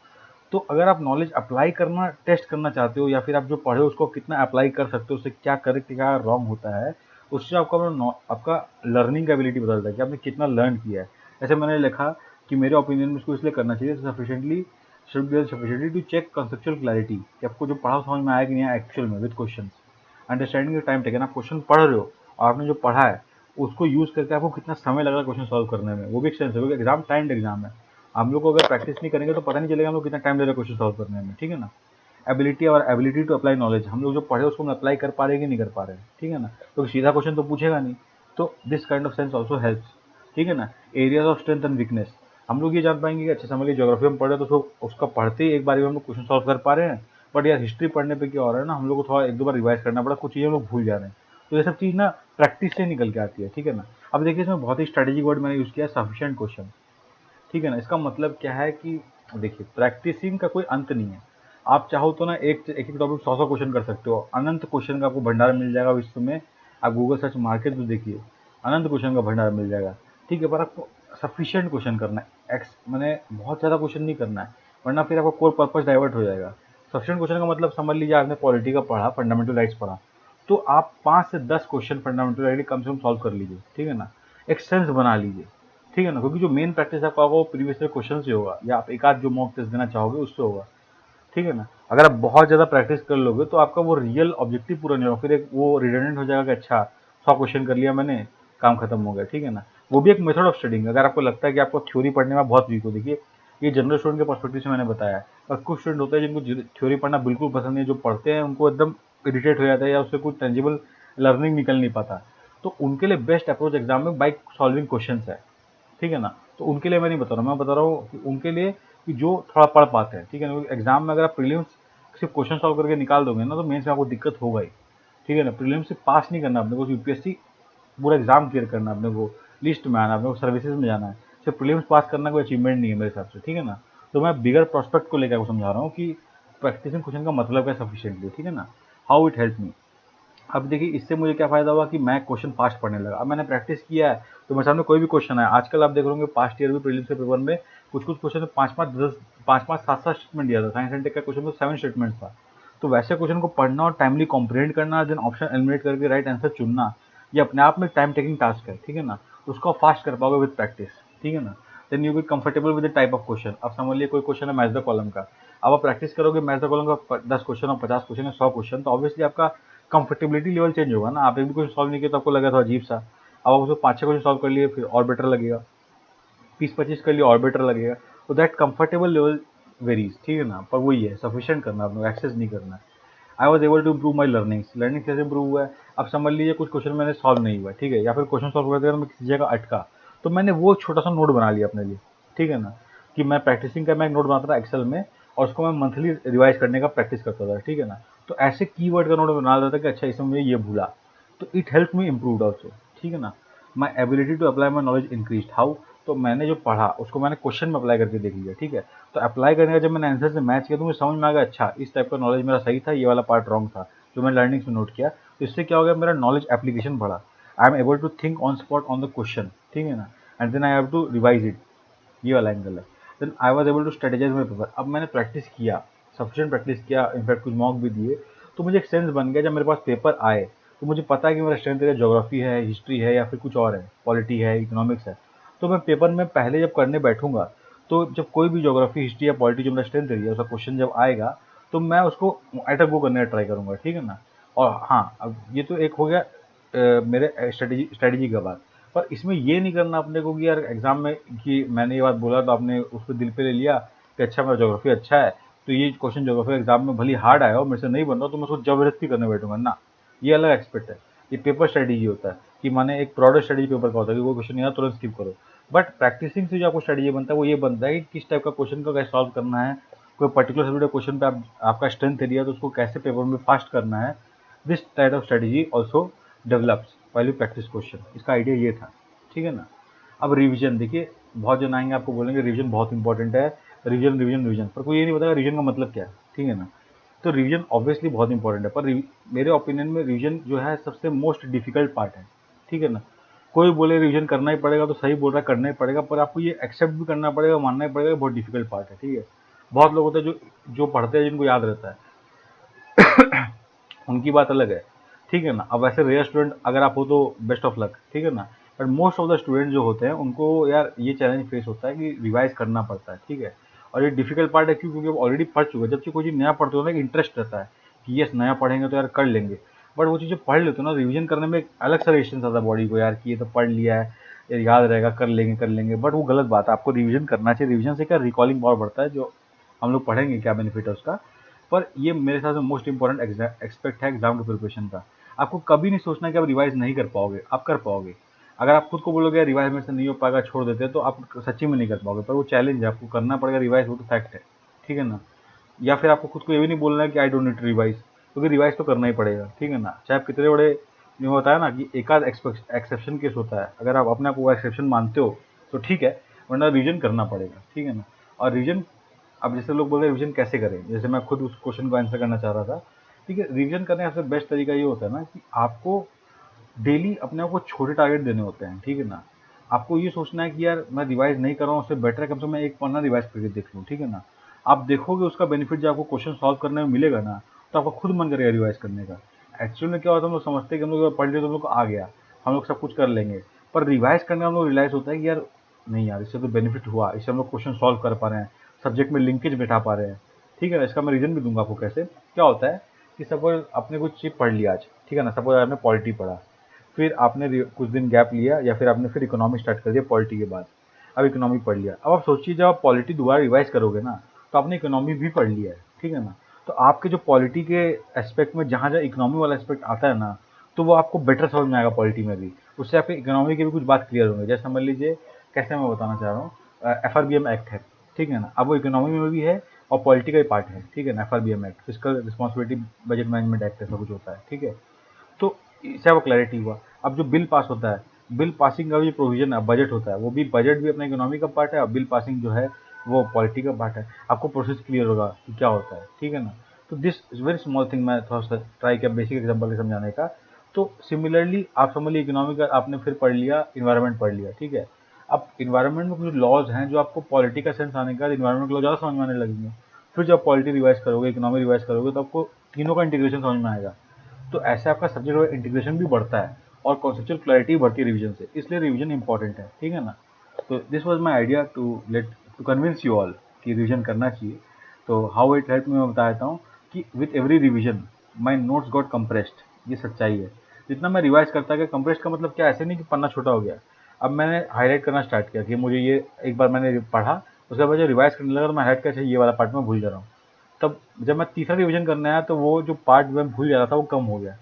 तो अगर आप नॉलेज अप्लाई करना टेस्ट करना चाहते हो, या फिर आप जो पढ़े हो उसको कितना अप्लाई कर सकते हो, उससे क्या करेक्ट क्या रॉन्ग होता है, उससे आपका लर्निंग का एबिलिटी बदलता है कि आपने कितना लर्न किया है। ऐसे मैंने लिखा कि मेरे ओपिनियन में इसको इसलिए करना चाहिए sufficiently should be sufficiently to check conceptual clarity, कि आपको जो पढ़ा समझ में आया कि नहीं आया एक्चुअल में, with questions understanding time taken. आप क्वेश्चन पढ़ रहे हो और आपने जो पढ़ा है उसको यूज करके आपको कितना समय लगा क्वेश्चन सॉल्व करने में, वो भी एक सेंस है, क्योंकि एग्जाम टाइम्ड एग्जाम है। हम लोग को अगर प्रैक्टिस नहीं करेंगे तो पता नहीं चलेगा हम लोग कितना टाइम ले रहे हैं क्वेश्चन सॉल्व करने में, ठीक है ना। एबिलिटी और एबिलिटी टू अप्लाई नॉलेज, हम लोग जो पढ़े उसको हम अप्लाई कर पा रहे हैं कि नहीं कर पा रहे हैं, ठीक है ना। तो सीधा क्वेश्चन तो पूछेगा नहीं, तो this kind of sense also helps, ठीक है ना। Areas of strength and weakness, हम लोग ये जान पाएंगे कि अच्छा समझ लीजिए ज्योग्राफी में पढ़ रहे हैं तो उसका पढ़ते ही एक बार में हम लोग क्वेश्चन सॉल्व कर पा रहे हैं, बट यार हिस्ट्री पढ़ने पे क्या हो रहा है ना, हम लोग को थोड़ा एक दो बार रिवाइज करना पड़ा, कुछ चीज़ें हम लोग भूल जा रहे हैं। तो ये सब चीज़ ना प्रैक्टिस से निकल के आती है, ठीक है ना। अब देखिए इसमें बहुत ही स्ट्रेटेजिक वर्ड मैंने यूज़ किया है, सफिशिएंट क्वेश्चन, ठीक है ना। इसका मतलब क्या है कि देखिए प्रैक्टिसिंग का कोई अंत नहीं है। आप चाहो तो ना एक एक टॉपिक 100 क्वेश्चन कर सकते हो, अनंत क्वेश्चन का आपको भंडार मिल जाएगा विश्व में। आप गूगल सर्च मार्केट में देखिए, अनंत क्वेश्चन का भंडार मिल जाएगा, ठीक है। पर आपको सफिशिएंट क्वेश्चन करना है, एक्स मैंने बहुत ज़्यादा क्वेश्चन नहीं करना है, वरना फिर आपका कोर पर्पस डाइवर्ट हो जाएगा। सफिशिएंट क्वेश्चन का मतलब समझ लीजिए आपने पॉलिटी का पढ़ा, फंडामेंटल राइट्स पढ़ा, तो आप 5 से 10 क्वेश्चन फंडामेंटल राइट कम से कम सॉल्व कर लीजिए, ठीक है ना। एक सेंस बना लीजिए, ठीक है ना, क्योंकि जो मेन प्रैक्टिस आपका होगा वो प्रीवियस ईयर क्वेश्चन से होगा, या आप एक आध जो मॉक टेस्ट देना चाहोगे उससे होगा, ठीक है ना। अगर आप बहुत ज़्यादा प्रैक्टिस कर लोगे तो आपका वो रियल ऑब्जेक्टिव पूरा नहीं होगा, फिर एक वो रिडंडेंट हो जाएगा कि अच्छा 100 क्वेश्चन कर लिया मैंने, काम खत्म हो गया, ठीक है ना। वो भी एक मेथड ऑफ स्टडिंग, अगर आपको लगता है कि आपको थ्योरी पढ़ने में बहुत वीक हो, देखिए ये जनरल स्टूडेंट के पर्सपेक्टिव से मैंने बताया है, और कुछ स्टूडेंट होते हैं जिनको थ्योरी पढ़ना बिल्कुल पसंद नहीं, जो पढ़ते हैं उनको एकदम इरिटेट हो जाता है या उससे कुछ टेंजिबल लर्निंग निकल नहीं पाता, तो उनके लिए बेस्ट अप्रोच एग्जाम में बाई सॉल्विंग क्वेश्चन है, ठीक है ना। तो उनके लिए मैं नहीं बता रहा हूँ, मैं बता रहा हूँ कि उनके लिए कि जो थोड़ा पढ़ पाते हैं, ठीक है ना। एग्जाम में अगर आप प्रीलिम्स सिर्फ क्वेश्चन सॉल्व करके निकाल दोगे ना तो मेंस में आपको दिक्कत होगा ही, ठीक है ना। प्रीलिम्स से पास नहीं करना अपने को, यूपीएससी पूरा एग्जाम क्लियर करना अपने को, लिस्ट में आना अपने को, सर्विसेज में जाना है। सिर्फ प्रीलिम्स पास करना कोई अचीवमेंट नहीं है मेरे हिसाब से, ठीक है ना। तो मैं बिगर प्रोस्पेक्ट को लेकर आपको समझा रहा हूँ कि प्रैक्टिसिंग क्वेश्चन का मतलब क्या सफिशिएंटली, ठीक है ना, हाउ इट हेल्प मी। अब देखिए इससे मुझे क्या फ़ायदा हुआ कि मैं क्वेश्चन फास्ट पढ़ने लगा। अब मैंने प्रैक्टिस किया है तो मेरे सामने कोई भी क्वेश्चन है, आजकल आप देख रहे पास्ट ईयर भी प्रीलिम्स के पेपर में कुछ कुछ क्वेश्चन में 5-5 7-7 स्टेटमेंट दिया था। साइंस एंड टेक का क्वेश्चन में 7 स्टेटमेंट था। तो वैसे क्वेश्चन को पढ़ना और टाइमली कॉम्प्रिहेंड करना, देन ऑप्शन एलिमिनेट करके राइट आंसर चुनना, ये अपने आप में टाइम टेकिंग टास्क है, ठीक है ना। उसको फास्ट कर पाओगे विद प्रैक्टिस, ठीक है ना। Then you be comfortable with the type of question. अब समझ लिए कोई क्वेश्चन है मैच द कॉलम का, अब आप प्रैक्टिस करोगे मैच द कॉलम का 10 क्वेश्चन और 50 क्वेश्चन या 100 क्वेश्चन, तो ऑब्वियसली आपका कंफर्टेबिलिटी लेवल चेंज होगा ना। आप एक भी क्वेश्चन सॉल्व नहीं किया तो आपको लगा था अजीब सा, अब आप उसको 5-6 क्वेश्चन सॉल्व कर लिए फिर और बेटर लगेगा, 20-25 कर लिए और बेटर लगेगा। तो दैट कंफर्टेबल लेवल वेरीज, ठीक है ना। पर वही है सफिशिएंट करना, आपको एक्सेस नहीं करना है। I was able to improve my learnings, learning कैसे इंप्रूव हुआ है। अब समझ लीजिए कुछ क्वेश्चन मैंने सॉल्व नहीं हुआ, ठीक है, या फिर क्वेश्चन सॉल्व करते मैं किसी जगह अटका, तो मैंने वो छोटा सा नोट बना लिया अपने लिए, ठीक है ना। कि मैं प्रैक्टिसिंग का मैं एक नोट बनाता था एक्सेल में, और उसको मैं मंथली रिवाइज करने का प्रैक्टिस करता था, ठीक है ना। तो ऐसे कीवर्ड का नोट बना देता था कि अच्छा इसमें मुझे ये भूला, तो it help me improve also, ठीक है ना। My ability to apply my knowledge increase, how, तो मैंने जो पढ़ा उसको मैंने क्वेश्चन में अप्लाई करके देख लिया, ठीक है। तो अप्लाई करने का जब मैंने आंसर से मैच किया तो मुझे समझ में आ गया अच्छा इस टाइप का नॉलेज मेरा सही था, ये वाला पार्ट रॉन्ग था, जो मैंने लर्निंग्स में नोट किया। तो इससे क्या हो गया, मेरा नॉलेज एप्लीकेशन बढ़ा। I am able to think on spot on the question, ठीक है ना, and then I have to revise it, ये वाला एंगल है। Then I was able to strategise my paper. अब मैंने प्रैक्टिस किया, सफिशिएंट प्रैक्टिस किया, इनफैक्ट कुछ मॉक भी दिए, तो मुझे एक सेंस बन गया जब मेरे पास पेपर आए तो मुझे पता है कि मेरा स्ट्रेंथ एरिया ज्योग्राफी है, हिस्ट्री है, या फिर कुछ और है, पॉलिटी है, इकोनॉमिक्स है। तो मैं पेपर में पहले जब करने बैठूंगा तो जब कोई भी ज्योग्राफी, हिस्ट्री या पॉलिटी जो मेरा स्ट्रेंथ एरिया, उसका क्वेश्चन जब आएगा तो मैं उसको एट अ गो करने का ट्राई करूँगा, ठीक है ना। और हाँ, अब ये तो एक हो गया मेरे स्ट्रेटेजी का बात। पर इसमें ये नहीं करना अपने को कि यार एग्जाम में कि मैंने ये बात बोला तो आपने उसको दिल पे ले लिया कि अच्छा मेरा ज्योग्राफी अच्छा है, तो ये क्वेश्चन ज्योग्राफी एग्जाम में भले हार्ड आया हो, मेरे से नहीं बन रहा तो मैं उसको जबरदस्ती करने बैठूंगा ना। ये अलग एक्सपेक्ट है। ये पेपर स्ट्रेटेजी होता है कि माने एक ब्रॉडर स्ट्रेटेजी पेपर का होता है कि वो क्वेश्चन नहीं आया तुरंत स्किप करो। बट प्रैक्टिसिंग से जो आपको स्ट्रेटेजी बनता है वो ये बनता है कि किस टाइप का क्वेश्चन को कैसे सॉल्व करना है, कोई पर्टिकुलर सब्जेक्ट क्वेश्चन पे आपका स्ट्रेंथ एरिया तो उसको कैसे पेपर में फास्ट करना है। This type of strategy also develops while you practice question. इसका आइडिया ये था, ठीक है ना। अब रिवीजन देखिए, बहुत जन आएंगे आपको बोलेंगे रिवीजन बहुत इंपॉर्टेंट है, रिवीजन रिवीजन रिवीजन, पर कोई ये नहीं बताएगा रिवीजन का मतलब क्या है, ठीक है ना। तो रिवीजन ऑब्वियसली बहुत इंपॉर्टेंट है, पर मेरे ओपिनियन में रिवीजन जो है सबसे मोस्ट डिफिकल्ट पार्ट है, ठीक है ना। कोई बोले रिवीजन करना ही पड़ेगा तो सही बोल रहा है, करना ही पड़ेगा, पर आपको ये एक्सेप्ट भी करना पड़ेगा, मानना ही पड़ेगा, बहुत डिफिकल्ट पार्ट है, ठीक है। बहुत लोग होते हैं जो जो पढ़ते हैं जिनको याद रहता है, उनकी बात अलग है, ठीक है ना। अब वैसे रेयर स्टूडेंट अगर आप हो तो बेस्ट ऑफ लक, ठीक है ना। But most of the student जो होते हैं उनको यार ये चैलेंज फेस होता है कि रिवाइज करना पड़ता है, ठीक है। और ये डिफिकल्ट पार्ट है क्योंकि आप ऑलरेडी पढ़ चुके हैं। जबकि कोई चीज़ नया पढ़ते हो ना, एक इंटरेस्ट रहता है कि यस नया पढ़ेंगे तो यार कर लेंगे। बट वो चीज़ें पढ़ लेते हो ना, रिवीजन करने में एक अलग सा रेजिस्टेंस आता है बॉडी को, यार कि ये तो पढ़ लिया है, यार याद रहेगा, कर लेंगे कर लेंगे। बट वो गलत बात है, आपको रिवीजन करना चाहिए। रिवीजन से क्या रिकॉलिंग पावर बढ़ता है, जो हम लोग पढ़ेंगे क्या बेनिफिट है उसका। पर ये मेरे हिसाब से मोस्ट इंपॉर्टेंट एक्सपेक्ट है एग्जाम के प्रिपरेशन का। आपको कभी नहीं सोचना कि आप रिवाइज नहीं कर पाओगे, आप कर पाओगे। अगर आप खुद को बोलोगे रिवाइज मेरे से नहीं हो पाएगा, छोड़ देते, तो आप सच्ची में नहीं कर पाओगे। पर वो चैलेंज है, आपको करना पड़ेगा रिवाइज, वो तो फैक्ट है, ठीक है ना। या फिर आपको खुद को ये भी नहीं बोलना है कि आई डोंट नीड रिवाइज, क्योंकि रिवाइज तो करना ही पड़ेगा, ठीक है ना। चाहे आप कितने बड़े, नहीं होता है ना कि एक आध एक्सेप्शन केस होता है, अगर आप अपने आप को एक्सेप्शन मानते हो तो ठीक है, वरना रिविजन करना पड़ेगा, ठीक है ना। और रिविजन, अब जैसे लोग बोल रहे हैं रिविजन कैसे करें, जैसे मैं खुद उस क्वेश्चन को आंसर करना चाह रहा था, ठीक है। रिविजन करने का सबसे बेस्ट तरीका ये होता है ना कि आपको डेली अपने आप को छोटे टारगेट देने होते हैं, ठीक है ना। आपको ये सोचना है कि यार मैं रिवाइज नहीं कर रहा हूँ, उससे बेटर है कम से कम मैं एक पन्ना रिवाइज करके देख लूँ, ठीक है ना। आप देखोगे उसका बेनिफिट जब आपको क्वेश्चन सॉल्व करने में मिलेगा ना, तो आपका खुद मन करेगा रिवाइज करने का। एक्चुअल में क्या होता है, हम लोग समझते हैं कि हम लोग पढ़ लिया तो हम लोग को आ गया, हम लोग सब कुछ कर लेंगे। पर रिवाइज करने में हम लोग रियलाइज होता है कि यार नहीं यार, इससे तो बेनिफिट हुआ, इससे हम लोग क्वेश्चन सॉल्व कर पा रहे हैं, सब्जेक्ट में लिंकेज बैठा पा रहे हैं, ठीक है ना। इसका मैं रीजन भी दूंगा आपको कैसे क्या होता है। कि सपोज आपने कुछ चीज़ पढ़ लिया आज, ठीक है ना, सपोज आपने पॉलिटी पढ़ा, फिर आपने कुछ दिन गैप लिया, या फिर आपने फिर इकोनॉमी स्टार्ट कर दिया पॉलिटी के बाद। अब इकोनॉमी पढ़ लिया, अब आप सोचिए जब आप पॉलिटी दोबारा रिवाइज करोगे ना, तो आपने इकोनॉमी भी पढ़ लिया है, ठीक है ना। तो आपके जो पॉलिटी के एस्पेक्ट में जहाँ जहाँ इकोनॉमी वाला एस्पेक्ट आता है ना, तो वो आपको बेटर समझ में आएगा पॉलिटी में भी। उससे आपके इकोनॉमी की भी कुछ बात क्लियर होंगे। जैसे समझ लीजिए, कैसे मैं बताना चाह रहा हूँ, FRBM एक्ट है, ठीक है ना। अब वो इकोनॉमी में भी है और पॉलिटी का ही पार्ट है, ठीक है ना। FRBM act, physical responsibility budget management act ऐसा कुछ होता है, ठीक है। तो इससे वो क्लैरिटी हुआ। अब जो बिल पास होता है, बिल पासिंग का भी प्रोविजन है, बजट होता है, वो भी बजट भी अपना इकोनॉमी का पार्ट है, और बिल पासिंग जो है वो पॉलिटी का पार्ट है। आपको प्रोसेस क्लियर होगा कि क्या होता है, ठीक है ना। तो this is very small thing, मैं थोड़ा सा ट्राई किया बेसिक एग्जाम्पल से समझाने का। तो सिमिलरली आप समझ लीजिए इकोनॉमी का आपने फिर पढ़ लिया, इन्वायरमेंट पढ़ लिया, ठीक है। अब इन्वायरमेंट में कुछ लॉज हैं जो आपको पॉलिटी का सेंस आने के बाद इन्वायरमेंट लॉ ज़्यादा समझ में आने लगेंगे। फिर जब पॉलिटी रिवाइज करोगे, इकोनॉमी रिवाइज करोगे, तो आपको तीनों का इंटीग्रेशन समझ में आएगा। तो ऐसे आपका सब्जेक्ट वाइज इंटीग्रेशन भी बढ़ता है और कॉन्सेप्चुअल क्लैरिटी बढ़ती है रिवीजन से, इसलिए रिवीजन इंपॉर्टेंट है, ठीक है ना। तो this was my idea to convince you all कि रिवीजन करना चाहिए। तो हाउ इट हेल्प मैं बता देता हूँ कि with every revision my notes got compressed. ये सच्चाई है, जितना मैं रिवाइज करता गया, कंप्रेस्ड का मतलब क्या, ऐसे नहीं कि पन्ना छोटा हो गया। अब मैंने हाईलाइट करना स्टार्ट किया कि मुझे ये एक बार मैंने पढ़ा, उसके बाद जब रिवाइज करने लगा तो मैं हाईलाइट कर ये वाला पार्ट में भूल जा रहा हूँ। तब जब मैं तीसरा रिवीजन करने आया तो वो जो पार्ट मैं भूल जा रहा था वो कम हो गया।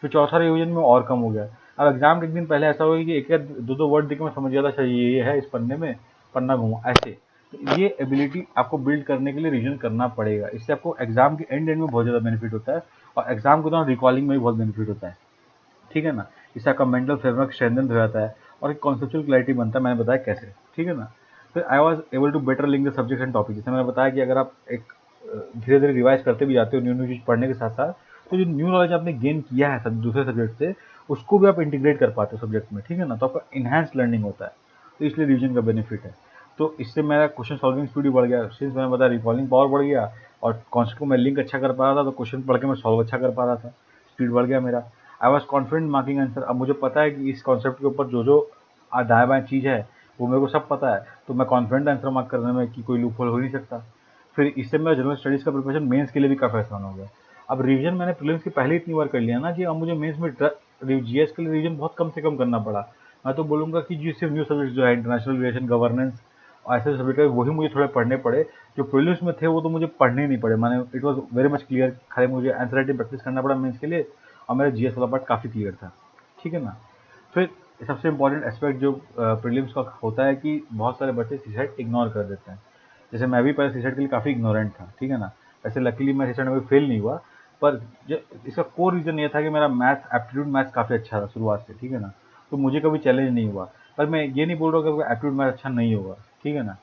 फिर चौथा रिवीजन में और कम हो गया। अब एग्जाम के एक दिन पहले ऐसा होगा कि एक या दो दो वर्ड देख के मैं समझ गया था, अच्छा ये है इस पन्ने में, पन्ना घूमा ऐसे। तो ये एबिलिटी आपको बिल्ड करने के लिए रिवीजन करना पड़ेगा। इससे आपको एग्जाम के एंड में बहुत ज़्यादा बेनिफिट होता है, और एग्जाम के दौरान रिकॉलिंग में भी बहुत बेनिफिट होता है, ठीक है ना। इससे आपका मेंटल फ्रेमवर्क स्ट्रेंथन हो जाता है और एक कॉन्सेप्चुअल क्लैरिटी बनता है, मैंने बताया कैसे, ठीक है ना। फिर I was able to better link the subject and topic. जैसे मैंने बताया कि अगर आप एक धीरे धीरे रिवाइज करते भी जाते हो न्यू न्यू चीज़ पढ़ने के साथ साथ, तो जो न्यू नॉलेज आपने गेन किया है सब दूसरे सब्जेक्ट से, उसको भी आप इंटीग्रेट कर पाते हो सब्जेक्ट में, ठीक है ना। तो आपका इन्हांस लर्निंग होता है, तो इसलिए रिविजन का बेनिफिट है। तो इससे मेरा क्वेश्चन सॉल्विंग स्पीड भी बढ़ गया, सिंस मैंने बताया रिकॉलिंग पावर बढ़ गया, और कॉन्सेप्ट को मैं लिंक अच्छा कर पा रहा था, तो क्वेश्चन पढ़ के मैं सॉल्व अच्छा कर पा रहा था, स्पीड बढ़ गया मेरा। I was confident marking answer. अब मुझे पता है कि इस कॉन्सेप्ट के ऊपर जो जो दाएं बाएं चीज़ है वो मेरे को सब पता है, तो मैं कॉन्फिडेंट आंसर मार्क करने में कि कोई लूप होल हो नहीं सकता। फिर इससे मेरा जनरल स्टडीज़ का प्रिपरेशन मेंस के लिए भी काफ़ी आसान हो गया। अब रिवीजन मैंने प्रीलिम्स के पहले इतनी बार कर लिया ना कि अब मुझे मेंस में जीएस के लिए रिवीजन बहुत कम से कम करना पड़ा। मैं तो बोलूँगा कि जो सिर्फ न्यू सब्जेक्ट जो है इंटरनेशनल रिलेशन, गवर्नेंस और ऐसे सब्जेक्ट है, वही मुझे थोड़े पढ़ने पड़े। जो प्रीलिम्स में थे वो तो मुझे पढ़ने ही नहीं पड़े। मैंने it was very much clear, खाली मुझे आंसर राइटिंग प्रैक्टिस करना पड़ा मेंस के लिए, और मेरा जीएस वाला पार्ट काफ़ी क्लियर था। ठीक है ना। फिर सबसे इम्पोर्टेंट एस्पेक्ट जो प्रीलिम्स का होता है कि बहुत सारे बच्चे सीसेट इग्नोर कर देते हैं। जैसे मैं भी पहले सीसेट के लिए काफ़ी इग्नोरेंट था, ठीक है ना। वैसे लकीली मैं सीसेट में कोई फेल नहीं हुआ, पर जो इसका कोर रीज़न ये था कि मेरा मैथ्स, एप्टीट्यूड मैथ्स काफ़ी अच्छा था शुरुआत से, ठीक है ना। तो मुझे कभी चैलेंज नहीं हुआ। पर मैं ये नहीं बोल रहा कि एप्टीट्यूड मैथ अच्छा नहीं होगा, ठीक है ना।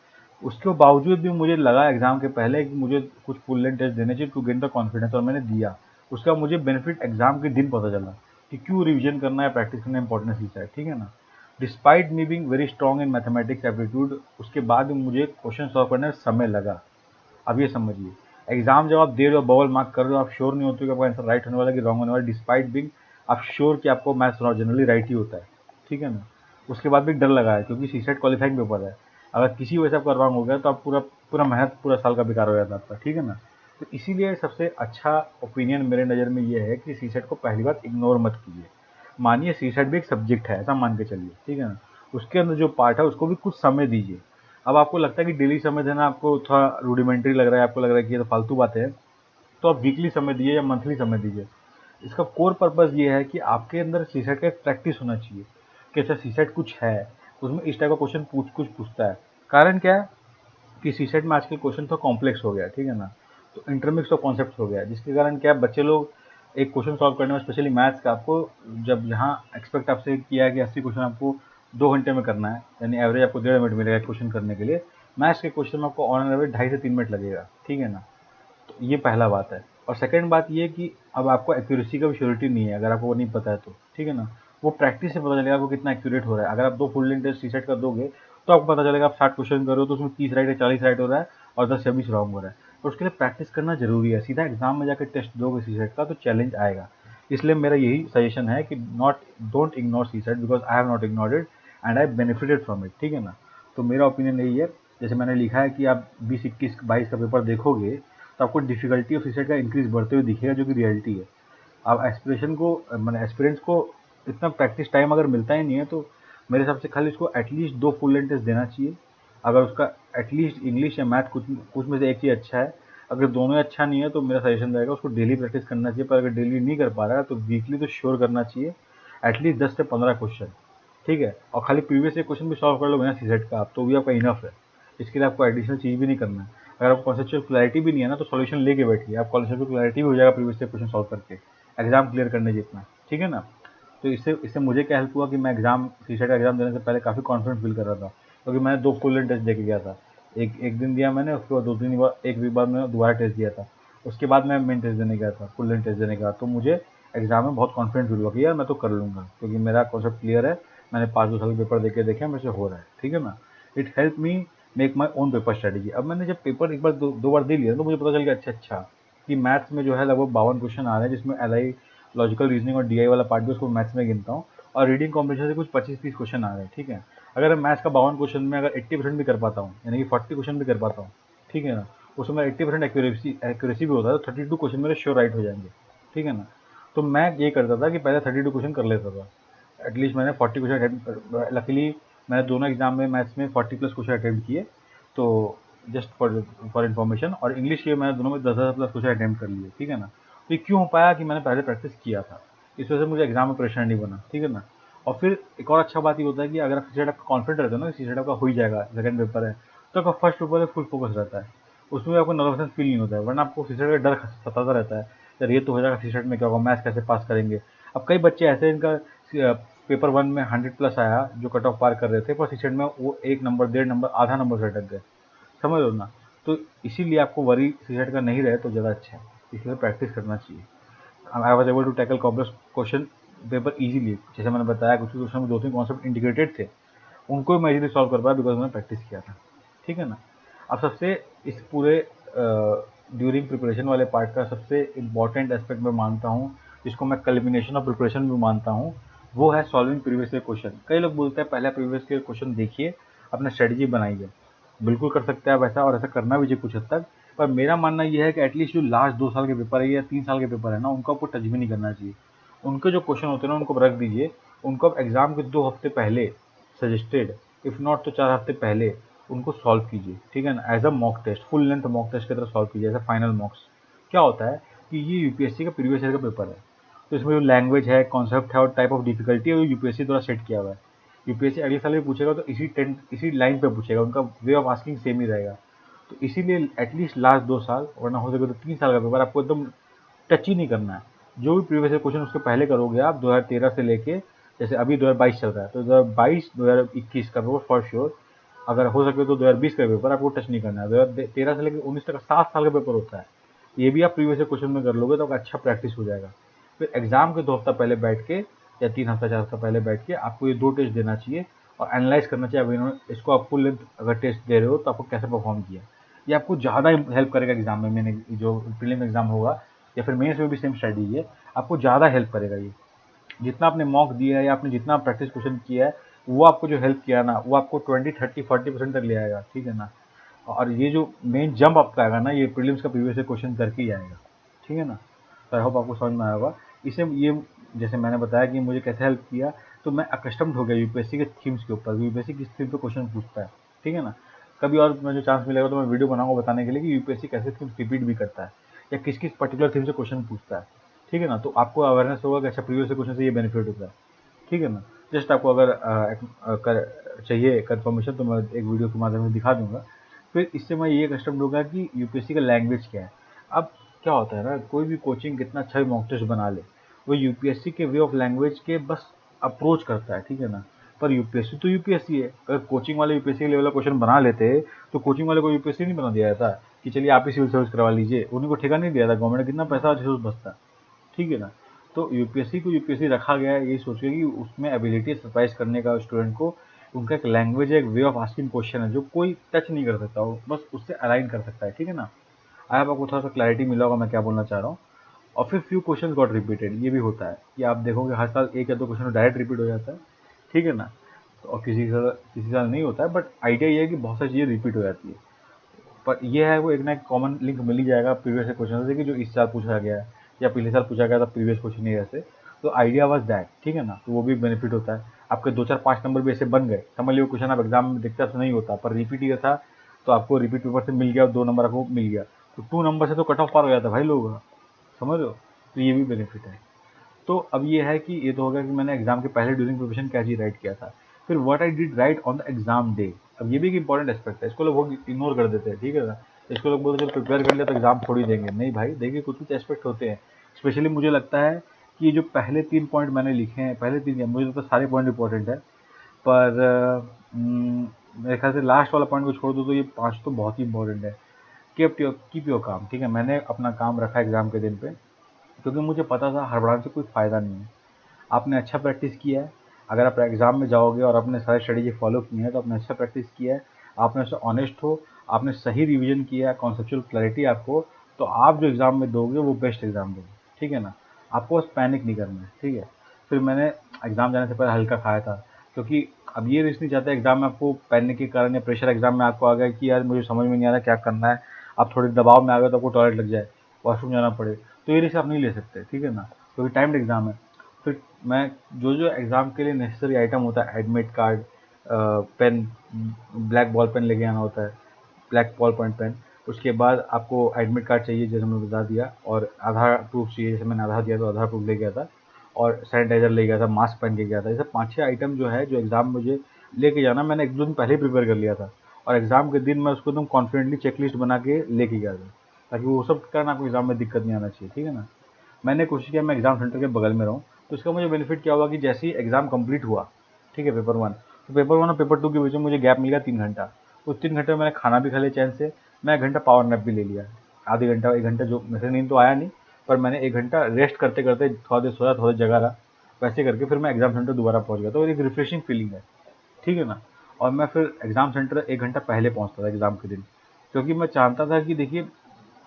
उसके बावजूद भी मुझे लगा एग्ज़ाम के पहले कि मुझे कुछ फुल लेंथ टेस्ट देने चाहिए टू गेन द कॉन्फिडेंस, और मैंने दिया। उसका मुझे बेनिफिट एग्ज़ाम के दिन पता चला कि क्यों रिवीजन करना है, प्रैक्टिस करना इंपॉर्टेंट सीखा है, ठीक है ना। Despite me being very strong in mathematics aptitude, उसके बाद भी मुझे क्वेश्चन सॉल्व करने में समय लगा। अब ये समझिए, एग्जाम जब आप दे रहे हो, बबल मार्क कर रहे हो, आप श्योर नहीं होते कि आपका आंसर राइट होने वाला है कि रॉन्ग होने वाला है, डिस्पाइट बिंग आप श्योर कि आपको मैथ्स जनरली राइट ही होता है, ठीक है ना। उसके बाद भी डर लगा है क्योंकि सीसेट क्वालिफाइंग पेपर है। अगर किसी वजह से आपका रॉन्ग हो गया तो आप पूरा पूरा मेहनत पूरा साल का बेकार हो जाता है आपका, ठीक है ना। तो इसीलिए सबसे अच्छा ओपिनियन मेरे नज़र में ये है कि सीसेट को पहली बात इग्नोर मत कीजिए। मानिए सीसेट भी एक सब्जेक्ट है, ऐसा मान के चलिए, ठीक है ना। उसके अंदर जो पार्ट है उसको भी कुछ समय दीजिए। अब आपको लगता है कि डेली समय देना आपको थोड़ा रूडिमेंट्री लग रहा है, आपको लग रहा है कि ये तो फालतू बातें हैं, तो आप वीकली समय दीजिए या मंथली समय दीजिए। इसका कोर पर्पस ये है कि आपके अंदर सीसेट का एक प्रैक्टिस होना चाहिए कि अच्छा सीसेट कुछ है, उसमें इस टाइप का क्वेश्चन कुछ पूछता है। कारण क्या है कि सीसेट में आजकल क्वेश्चन तो कॉम्प्लेक्स हो गया है, ठीक है ना। तो इंटरमिक्स ऑफ कॉन्सेप्ट हो गया है, जिसके कारण क्या है, बच्चे लोग एक क्वेश्चन सॉल्व करने में, स्पेशली मैथ्स का, आपको जब यहाँ एक्सपेक्ट आपसे किया है कि 80 क्वेश्चन आपको 2 घंटे में करना है, यानी एवरेज आपको 1.5 मिनट मिलेगा क्वेश्चन करने के लिए, मैथ्स के क्वेश्चन में आपको ऑन एवरेज 2.5 से 3 मिनट लगेगा, ठीक है ना। तो ये पहला बात है। और सेकंड बात ये कि अब आपको एक्यूरेसी का भी श्योरिटी नहीं है, अगर आपको वो नहीं पता है तो, ठीक है ना। वो प्रैक्टिस से पता चलेगा आपको कितना एक्यूरेट हो रहा है। अगर आप 2 फुल लेंथ टेस्ट सीसेट का दोगे तो आपको पता चलेगा आप 60 क्वेश्चन कर रहे हो तो उसमें 30 राइट है, 40 राइट हो रहा है और 10 या 20 रॉन्ग हो रहा है। तो उसके लिए प्रैक्टिस करना जरूरी है। सीधा एग्जाम में जाकर टेस्ट दोगे सीसेट का तो चैलेंज आएगा। इसलिए मेरा यही सजेशन है कि not don't ignore CSAT, because I have not ignored it and I benefited from it, ठीक है ना। तो मेरा ओपिनियन यही है। जैसे मैंने लिखा है कि आप 20, 21, 22 का पेपर देखोगे तो आपको डिफिकल्टी ऑफ सीसेट का इंक्रीज बढ़ते हुए दिखेगा, जो कि रियलिटी है। आप एस्पिरेशन को, मैंने एस्पिरेंट्स को इतना प्रैक्टिस टाइम अगर मिलता ही नहीं है तो मेरे हिसाब से खाली उसको एटलीस्ट 2 फुल लेंथ टेस्ट देना चाहिए। अगर उसका एटलीस्ट इंग्लिश या मैथ कुछ कुछ में से एक चीज़ अच्छा है, अगर दोनों ही अच्छा नहीं है तो मेरा सजेशन रहेगा उसको डेली प्रैक्टिस करना चाहिए। पर अगर डेली नहीं कर पा रहा है तो वीकली तो श्योर करना चाहिए, एटलीस्ट 10 से 15 क्वेश्चन, ठीक है। और खाली प्रीवियस ईयर क्वेश्चन भी सॉल्व कर लोगे ना सीसेट का आप, तो भी आपका इनफ है। इसके लिए आपको एडिशनल चीज़ भी नहीं करना है। अगर आपको कॉन्सेप्चुअल क्लैरिटी भी नहीं है ना तो सॉल्यूशन लेके बैठिए, आप कॉन्सेप्चुअल क्लैरिटी भी हो जाएगा प्रीवियस ईयर क्वेश्चन सॉल्व करके, एग्जाम क्लियर करने जितना, ठीक है ना। तो इससे इससे मुझे क्या हेल्प हुआ कि मैं एग्जाम सीसेट का एग्जाम देने से पहले काफ़ी कॉन्फिडेंट फील कर रहा था, क्योंकि मैंने 2 फुल टेस्ट दे के गया था। एक एक दिन दिया मैंने, उसके बाद 2 3 बार, एक वीक बाद मैंने दोबारा टेस्ट दिया था। उसके बाद मैं मेन टेस्ट देने गया था, फुल टेस्ट देने गया, तो मुझे एग्जाम में बहुत कॉन्फिडेंट फील हुआ कि यार मैं तो कर लूँगा, क्योंकि मेरा कॉन्सेप्ट क्लियर है। मैंने 5 2 साल के पेपर दे के देखे, मेरे से हो रहा है, ठीक है ना। It help me make my own paper strategy. अब मैंने जब पेपर एक बार दो बार दे लिया तो मुझे पता चल गया अच्छा कि मैथ्स में जो है लगभग 52 क्वेश्चन आ रहे हैं, जिसमें एल लॉजिकल रीजनिंग और डीआई वाला पार्ट भी उसको मैथ्स में गिनता हूँ, और रीडिंग कॉम्प्रिहेंशन से कुछ 25 30 क्वेश्चन आ रहे हैं, ठीक है। अगर मैं मैथ्स का 52 क्वेश्चन में अगर 80% भी कर पाता हूँ, यानी कि 40 क्वेश्चन भी कर पाता हूँ, ठीक है ना, उसमें मेरा 80% एक्यूरेसी भी होता है, तो 32 क्वेश्चन मेरे श्योर राइट हो जाएंगे, ठीक है ना। तो मैं ये करता था कि पहले 32 क्वेश्चन कर लेता था। एटलीस्ट मैंने 40 क्वेश्चन, लकीली मैंने दोनों एग्जाम में मैथ्स में 40+ क्वेश्चन अटेम्प्ट किए, तो जस्ट फॉर इन्फॉर्मेशन। और इंग्लिश के मैंने दोनों में 10 10 प्लस क्वेश्चन अटेम्प्ट कर लिए, ठीक है ना। तो ये क्यों हो पाया कि मैंने पहले प्रैक्टिस किया था, इस वजह से मुझे एग्जाम में प्रेशर नहीं बना, ठीक है ना। और फिर एक और अच्छा बात ये होता है कि अगर आप सीसेट आपका कॉन्फिडेंट रहते हो ना, सीसेट आपका हो ही जाएगा, सेकंड पेपर है, तो आपका फर्स्ट पेपर में फुल फोकस रहता है, उसमें आपको नर्वसनेस फील नहीं होता है। वरना आपको सीसेट का डर सताता रहता है, यार ये तो हो जाएगा सीसेट में, क्या होगा, मैथ्स कैसे पास करेंगे। अब कई बच्चे ऐसे हैं, इनका पेपर 1 में 100+ आया, जो कट ऑफ पार कर रहे थे, पर सीसेट में वो 1 नंबर, 1.5 नंबर, आधा नंबर से अटक गए, समझ लो ना। तो इसीलिए आपको वरी सीसेट का नहीं रहे तो ज़्यादा अच्छा है, इसलिए प्रैक्टिस करना चाहिए। I was able to tackle complex question paper easily, जैसे मैंने बताया कुछ क्वेश्चन में 2 3 कॉन्सेप्ट इंटीग्रेटेड थे, उनको मैं इजीली सॉल्व कर पाया बिकॉज मैंने प्रैक्टिस किया था, ठीक है ना। अब सबसे इस पूरे ड्यूरिंग प्रिपरेशन वाले पार्ट का सबसे इम्पॉर्टेंट एस्पेक्ट मैं मानता हूँ, जिसको मैं कल्मिनेशन ऑफ प्रिपरेशन भी मानता हूँ, वो है सॉल्विंग प्रीवियस ईयर क्वेश्चन। कई लोग बोलते हैं पहले प्रीवियस ईयर क्वेश्चन देखिए अपना स्ट्रेटजी बनाइए। बिल्कुल कर सकते हैं आप ऐसा, और ऐसा करना भी चाहिए कुछ हद तक। पर मेरा मानना ये है कि एटलीस्ट जो लास्ट 2 साल के पेपर है या 3 साल के पेपर है ना, उनको आपको टच भी नहीं करना चाहिए। उनके जो क्वेश्चन होते हैं ना, उनको रख दीजिए। उनको आप एग्जाम के 2 हफ्ते पहले सजेस्टेड, इफ नॉट तो 4 हफ्ते पहले उनको सॉल्व कीजिए, ठीक है ना, as a mock test, full length mock test की तरह सॉल्व कीजिए एज अ फाइनल मॉक्स। क्या होता है कि ये यूपीएससी का प्रीवियस ईयर का पेपर है, तो इसमें जो लैंग्वेज है, कॉन्सेप्ट है और टाइप ऑफ डिफिकल्टी है, वो यूपीएससी द्वारा सेट किया हुआ है। यूपीएससी अगले साल भी पूछेगा तो इसी लाइन पे पूछेगा, उनका वे ऑफ आस्किंग सेम ही रहेगा। तो इसीलिए एटलीस्ट लास्ट 2 साल, वरना हो सके तो 3 साल का पेपर आपको एकदम टच ही नहीं करना है। जो भी प्रीवियस ईयर क्वेश्चन उसके पहले करोगे आप, 2013 से लेके, जैसे अभी 2022 चल रहा है तो 2022 2021 का पेपर फॉर श्योर, अगर हो सके तो 2020 का पेपर आपको टच नहीं करना है। 2013 से लेकर 19 तक 7 साल का पेपर होता है। ये भी आप प्रीवियस ईयर क्वेश्चन में कर लोगे तो आपका अच्छा प्रैक्टिस हो जाएगा। फिर एग्जाम के 2 हफ्ता पहले बैठ के, या 3 हफ्ता 4 हफ्ता पहले बैठ के आपको ये 2 टेस्ट देना चाहिए और एनालाइज करना चाहिए। अब इन्होंने इसको आप फुल लेंथ अगर टेस्ट दे रहे हो तो आपको कैसे परफॉर्म किया। ये आपको ज़्यादा हेल्प करेगा एग्जाम में। मैंने जो प्रीलिम एग्जाम होगा या फिर मेंस में भी सेम स्ट्रेटजी है, आपको ज़्यादा हेल्प करेगा ये। जितना आपने मॉक दिया है या आपने जितना प्रैक्टिस क्वेश्चन किया है, वो आपको जो हेल्प किया ना, वो आपको 20 30 40% तक ले आएगा, ठीक है ना। और ये जो मेन जंप आपका आएगा ना, ये प्रीलिम्स का प्रीवियस क्वेश्चन करके ही आएगा, ठीक है ना। तो आई होप आपको समझ में आया होगा। इसे ये, जैसे मैंने बताया कि मुझे कैसे हेल्प किया, तो मैं अकस्टम्ड हो गया यूपीएससी के थीम्स के ऊपर, यूपीएससी किस थीम पे क्वेश्चन पूछता है, ठीक है ना। कभी और मुझे चांस मिलेगा तो मैं वीडियो बनाऊंगा बताने के लिए कि यूपीएससी कैसे थीम्स रिपीट भी करता है या किस किस पर्टिकुलर थीम से क्वेश्चन पूछता है, ठीक है ना। तो आपको अवेयरनेस होगा कि अच्छा प्रीवियस क्वेश्चन से ये बेनिफिट होता है, ठीक है ना। जस्ट आपको अगर चाहिए कंफर्मेशन तो मैं एक वीडियो के माध्यम से दिखा दूंगा। फिर इससे मैं ये कस्टम दूंगा कि यूपीएससी का लैंग्वेज क्या है। अब क्या होता है ना, कोई भी कोचिंग कितना अच्छा भी मॉक टेस्ट बना ले, वो यूपीएससी के वे ऑफ लैंग्वेज के बस अप्रोच करता है, ठीक है ना। पर यूपीएससी तो यूपीएससी है। अगर कोचिंग वाले यूपीएससी लेवल का क्वेश्चन बना लेते तो कोचिंग वाले को यूपीएससी नहीं बना दिया जाता कि चलिए आप ही सिविल सर्विस करवा लीजिए, उन्हीं को ठेका नहीं दिया था गवर्नमेंट, कितना पैसा बचता, ठीक है ना। तो यूपीएससी को यूपीएससी रखा गया है यही सोच के कि उसमें एबिलिटी सरप्राइज करने का स्टूडेंट को। उनका एक लैंग्वेज है, एक वे ऑफ आस्किंग क्वेश्चन है जो कोई टच नहीं कर सकता, वो बस उससे अलाइन कर सकता है, ठीक है ना। आई आपको थोड़ा सा क्लैरिटी मिला होगा मैं क्या बोलना चाह रहा हूँ। और फिर फ्यू क्वेश्चन गॉट रिपीटेड, ये भी होता है कि आप देखोगे हर साल एक या दो क्वेश्चन डायरेक्ट रिपीट हो जाता है, ठीक है ना। तो और किसी साल नहीं होता है, बट आइडिया ये है कि बहुत सारी चीज़ें रिपीट हो जाती है। पर ये है वो एक ना एक कॉमन लिंक मिल ही जाएगा प्रीवियस क्वेश्चन से कि जो इस साल पूछा गया है या पिछले साल पूछा गया था प्रीवियस क्वेश्चन ही ऐसे। तो आइडिया वाज दैट, ठीक है ना। तो वो भी बेनिफिट होता है। आपके 2 4 5 नंबर भी ऐसे बन गए, समझ लियो क्वेश्चन आप एग्जाम में देखते तो नहीं होता पर रिपीट ही था, तो आपको रिपीट पेपर से मिल गया और 2 नंबर आपको मिल गया, तो 2 नंबर से तो कट ऑफ पार हो जाता है भाई लोग, समझ लो। तो ये भी बेनिफिट है। तो अब ये है कि ये तो होगा कि मैंने एग्जाम के पहले ड्यूरिंग प्रिपरेशन क्या चीज़ राइट किया था। फिर what I did right on the exam day. अब ये भी एक इंपॉर्टेंट एस्पेक्ट है, इसको लोग बहुत इग्नोर कर देते हैं, ठीक है ना। इसको लोग बोलते हैं चलो प्रिपेयर कर लिया तो एग्जाम थोड़ी देंगे, नहीं भाई देखिए कुछ कुछ एस्पेक्ट होते हैं। स्पेशली मुझे लगता है कि ये जो पहले 3 पॉइंट मैंने लिखे हैं, पहले 3 क्या, मुझे लगता है सारे पॉइंट इंपॉर्टेंट है। पर मेरे ख्याल से लास्ट वाला पॉइंट को छोड़ दो तो ये 5 तो बहुत ही इंपॉर्टेंट है। कीप योर काम, ठीक है। मैंने अपना काम रखा एग्जाम के दिन पे, क्योंकि मुझे पता था हड़बड़ाने से कोई फ़ायदा नहीं है। आपने अच्छा प्रैक्टिस किया है, अगर आप एग्ज़ाम में जाओगे और आपने सारी स्ट्रेटेजी फॉलो की है तो आपने अच्छा प्रैक्टिस किया है, आपने उससे ऑनेस्ट हो, आपने सही रिवीजन किया है, कॉन्सेप्चुअल क्लैरिटी आपको, तो आप जो एग्ज़ाम में दोगे वो बेस्ट एग्ज़ाम दोगे, ठीक है ना। आपको बस पैनिक नहीं करना है, ठीक है। फिर मैंने एग्ज़ाम जाने से पहले हल्का खाया था, क्योंकि अब ये रिस्क नहीं चाहते एग्ज़ाम में आपको पैनिक के कारण या प्रेशर एग्ज़ाम में आपको आ गया कि यार मुझे समझ में नहीं आ रहा क्या करना है, आप थोड़े दबाव में आ गए तो आपको टॉयलेट लग जाए, वॉशरूम जाना पड़े, तो ये रिस्क आप नहीं ले सकते, ठीक है ना, क्योंकि टाइम्ड एग्ज़ाम है। फिर मैं जो जो एग्ज़ाम के लिए नेसेसरी आइटम होता है, admit card, pen, black ball pen लेके आना होता है, ब्लैक बॉल पॉइंट पेन। उसके बाद आपको एडमिट कार्ड चाहिए जैसे मैंने बता दिया, और आधार प्रूफ चाहिए, जैसे मैंने आधार दिया तो आधार प्रूफ ले गया था, और सैनिटाइज़र ले गया था, मास्क पहन के गया था। ये सब 5 6 आइटम जो है जो एग्ज़ाम मुझे लेके जाना, मैंने 1 2 दिन पहले ही प्रिपेयर कर लिया था, और एग्ज़ाम के दिन मैं उसको एकदम कॉन्फिडेंटली चेकलिस्ट बना के लेके गया था, ताकि वो सब के कारण आपको एग्ज़ाम में दिक्कत नहीं आना चाहिए, ठीक है ना। मैंने कोशिश किया मैं एग्ज़ाम सेंटर के बगल में रहूँ, तो इसका मुझे बेनिफिट क्या हुआ कि जैसे ही एग्ज़ाम कंप्लीट हुआ, ठीक है, पेपर 1, तो पेपर 1 और पेपर 2 के बीच में मुझे गैप मिल गया 3 घंटा। उस 3 घंटे में मैंने खाना भी खा लिया चैन से, मैं 1 घंटा पावर नैप भी ले लिया, आधे घंटा 1 घंटा, जो मेरे नींद तो आया नहीं, पर मैंने 1 घंटा रेस्ट करते करते थोड़ा देर सोया, थोड़ा देर जगा रहा, वैसे करके फिर मैं एग्ज़ाम सेंटर दोबारा पहुँच गया, तो एक रिफ्रेशिंग फीलिंग है, ठीक है ना। और मैं फिर एग्ज़ाम सेंटर 1 घंटा पहले पहुँचता था एग्ज़ाम के दिन, क्योंकि मैं चाहता था कि देखिए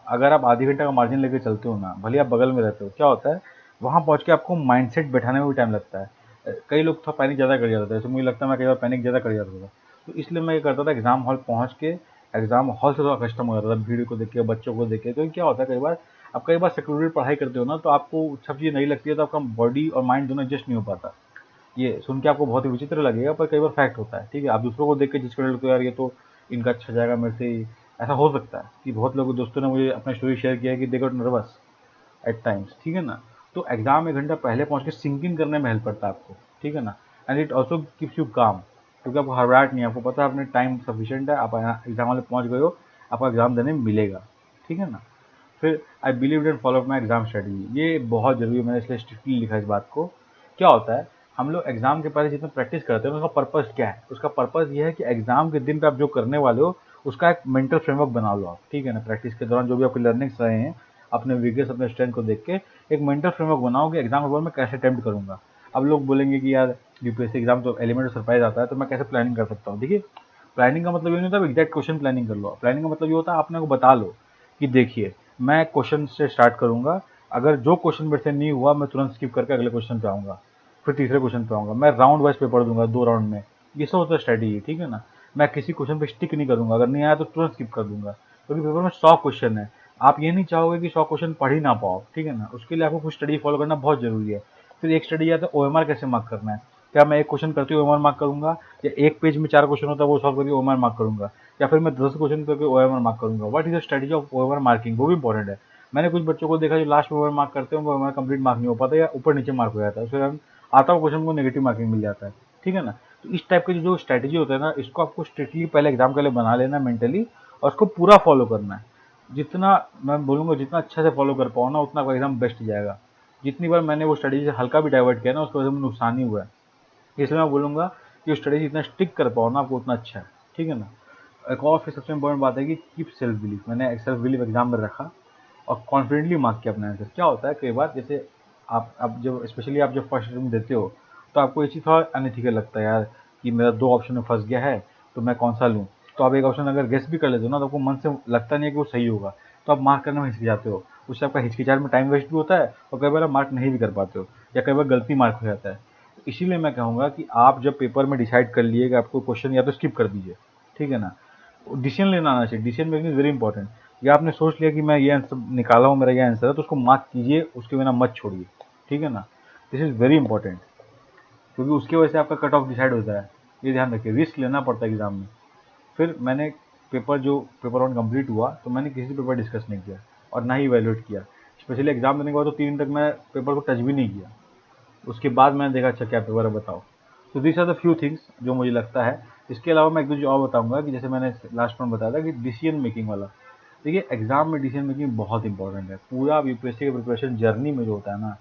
अगर आप आधे घंटे का मार्जिन लेके चलते हो ना, भले आप बगल में रहते हो, क्या होता है वहाँ पहुँच के आपको माइंडसेट बैठाने में भी टाइम लगता है। कई लोग थोड़ा पैनिक ज़्यादा कर जाते हैं, जैसे मुझे लगता है मैं कई बार पैनिक ज़्यादा कर जाता था। तो इसलिए मैं ये करता था, एग्जाम हॉल पहुंच के एग्जाम हॉल से थोड़ा कस्टम हो जाता था, भीड़ को देख के, बच्चों को देख के। क्योंकि क्या होता है, कई बार सिक्योरिटी पढ़ाई करते हो ना, तो आपको सब चीज़ नहीं लगती है, तो आपका बॉडी और माइंड दोनों एडजस्ट नहीं हो पाता। ये सुन के आपको बहुत ही विचित्र लगेगा, पर कई बार फैक्ट होता है, ठीक है। आप दूसरों को देख के जिसको लगता है यार ये तो इनका अच्छा जाएगा मेरे से ऐसा हो सकता है। कि बहुत लोगों दोस्तों ने मुझे अपना स्टोरी शेयर किया है कि they got nervous at times, ठीक है ना। तो एग्जाम एक घंटा पहले पहुंच के सिंक इन करने में हेल्प करता है आपको, ठीक है ना। And it also keeps you काम, क्योंकि आपको घबराहट नहीं है, आपको पता है अपने टाइम सफिशिएंट है, आप एग्जाम वाले पहुंच गए हो, आपका एग्जाम देने मिलेगा, ठीक है ना। फिर I believe and follow my exam strategy, ये बहुत जरूरी है, मैंने इसलिए स्ट्रिक्टली लिखा इस बात को। क्या होता है, हम लोग एग्जाम के पहले जितना प्रैक्टिस करते हैं उसका पर्पस क्या है, उसका पर्पस ये है कि एग्जाम के दिन पे आप जो करने वाले हो उसका एक मेंटल फ्रेमवर्क बना लो आप, ठीक है ना। प्रैक्टिस के दौरान जो भी आपके लर्निंग्स रहे हैं, अपने वीकनेस अपने स्ट्रेंथ को देख के एक मेंटल फ्रेमवर्क बनाओ कि एग्जाम के बाद मैं कैसे अटेम्प्ट करूंगा। अब लोग बोलेंगे कि यार यूपीएससी एग्जाम तो एलिमेंट सरप्राइज आता है, तो मैं कैसे प्लानिंग कर सकता हूँ। देखिए, प्लानिंग का मतलब ये नहीं होता एग्जैक्ट क्वेश्चन प्लानिंग कर लो, प्लानिंग का मतलब ये होता है आपने को बता लो कि देखिए मैं क्वेश्चन से स्टार्ट करूंगा, अगर जो क्वेश्चन मेरे से नहीं हुआ मैं तुरंत स्किप करके अगले क्वेश्चन पे आऊंगा, फिर तीसरे क्वेश्चन पे आऊंगा, मैं राउंड वाइज पेपर दूंगा 2 राउंड में। ये सब होता है स्ट्रेटेजी, ठीक है ना। मैं किसी क्वेश्चन पे स्टिक नहीं करूंगा, अगर नहीं आया तो तुरंत स्किप कर दूंगा, क्योंकि पेपर में 100 क्वेश्चन है। आप ये नहीं चाहोगे कि 100 क्वेश्चन पढ़ ही ना पाओ, ठीक है ना। उसके लिए आपको कुछ स्टडी फॉलो करना बहुत जरूरी है। फिर एक स्टडी आता है ओएमआर कैसे मार्क करना है। क्या मैं एक क्वेश्चन करते हुए ओएमआर मार्क करूंगा, या एक पेज में 4 क्वेश्चन होता है वो सॉल्व करके ओएमआर मार्क करूंगा, या फिर मैं 10 क्वेश्चन करके ओएमआर मार्क करूंगा। What is the strategy of OMR marking, वो भी इंपॉर्टेंट है। मैंने कुछ बच्चों को देखा जो लास्ट में ओएमआर मार्क करते हैं, वो ओएमआर कंप्लीट मार्क नहीं हो पाता या ऊपर नीचे मार्क हो जाता है, उसके कारण आता हुआ क्वेश्चन को नेगेटिव मार्किंग मिल जाता है, ठीक है ना। तो इस टाइप के जो स्ट्रेटेजी होता है ना, इसको आपको स्ट्रिक्टली पहले एग्जाम के लिए बना लेना मेंटली, और उसको पूरा फॉलो करना है। जितना मैं बोलूँगा जितना अच्छा से फॉलो कर पाओ ना, उतना आपका एग्जाम बेस्ट जाएगा। जितनी बार मैंने वो स्ट्रेटेजी से हल्का भी डाइवर्ट किया ना, उसकी वजह से मुझे नुकसान ही हुआ है। इसलिए मैं बोलूँगा कि स्ट्रेटेजी जितना स्टिक कर पाओ ना, आपको उतना अच्छा है, ठीक है ना। एक और फिर सबसे इम्पोर्टेंट बात है कि कीप सेल्फ बिलीफ। मैंने सेल्फ बिलीफ एग्जाम में रखा और कॉन्फिडेंटली मार्क किया अपना आंसर। क्या होता है कई बार, जैसे आप जब स्पेशली आप जब फर्स्ट अटेम्प्ट देते हो, तो आपको ये चीज़ थोड़ा अनएथिकल लगता है यार कि मेरा 2 ऑप्शन में फंस गया है, तो मैं कौन सा लूँ। तो आप एक ऑप्शन अगर गेस भी कर लेते हो ना, तो आपको मन से लगता नहीं है कि वो सही होगा, तो आप मार्क करने में हिचक जाते हो। उससे आपका हिचकिचाहट में टाइम वेस्ट भी होता है, और कई बार आप मार्क नहीं भी कर पाते हो, या कई बार गलती मार्क हो जाता है। इसीलिए मैं कहूँगा कि आप जब पेपर में डिसाइड कर लिए कि आपको क्वेश्चन या तो स्किप कर दीजिए, ठीक है ना। डिसीजन लेना आना चाहिए, decision making is very important. या आपने सोच लिया कि मैं ये आंसर निकाला हूँ, मेरा ये आंसर है, तो उसको मार्क कीजिए, उसके बिना मत छोड़िए, ठीक है ना। दिस इज़ वेरी इंपॉर्टेंट, क्योंकि उसकी वजह से आपका कट ऑफ डिसाइड होता है। ये ध्यान रखिए, रिस्क लेना पड़ता है एग्जाम में। फिर मैंने पेपर वन कंप्लीट हुआ, तो मैंने किसी से पेपर डिस्कस नहीं किया और ना ही इवैल्यूएट किया। स्पेशली एग्जाम देने के बाद तो 3 दिन तक मैं पेपर को टच भी नहीं किया। उसके बाद मैंने देखा अच्छा क्या पेपर है बताओ। तो this are the few things जो मुझे लगता है। इसके अलावा मैं एक दो चीज़ और बताऊंगा कि जैसे मैंने लास्ट में बताया था कि डिसीजन मेकिंग वाला। देखिए, एग्जाम में डिसीजन मेकिंग बहुत इंपॉर्टेंट है। पूरा यूपीएससी के प्रिपरेशन जर्नी में जो होता है ना,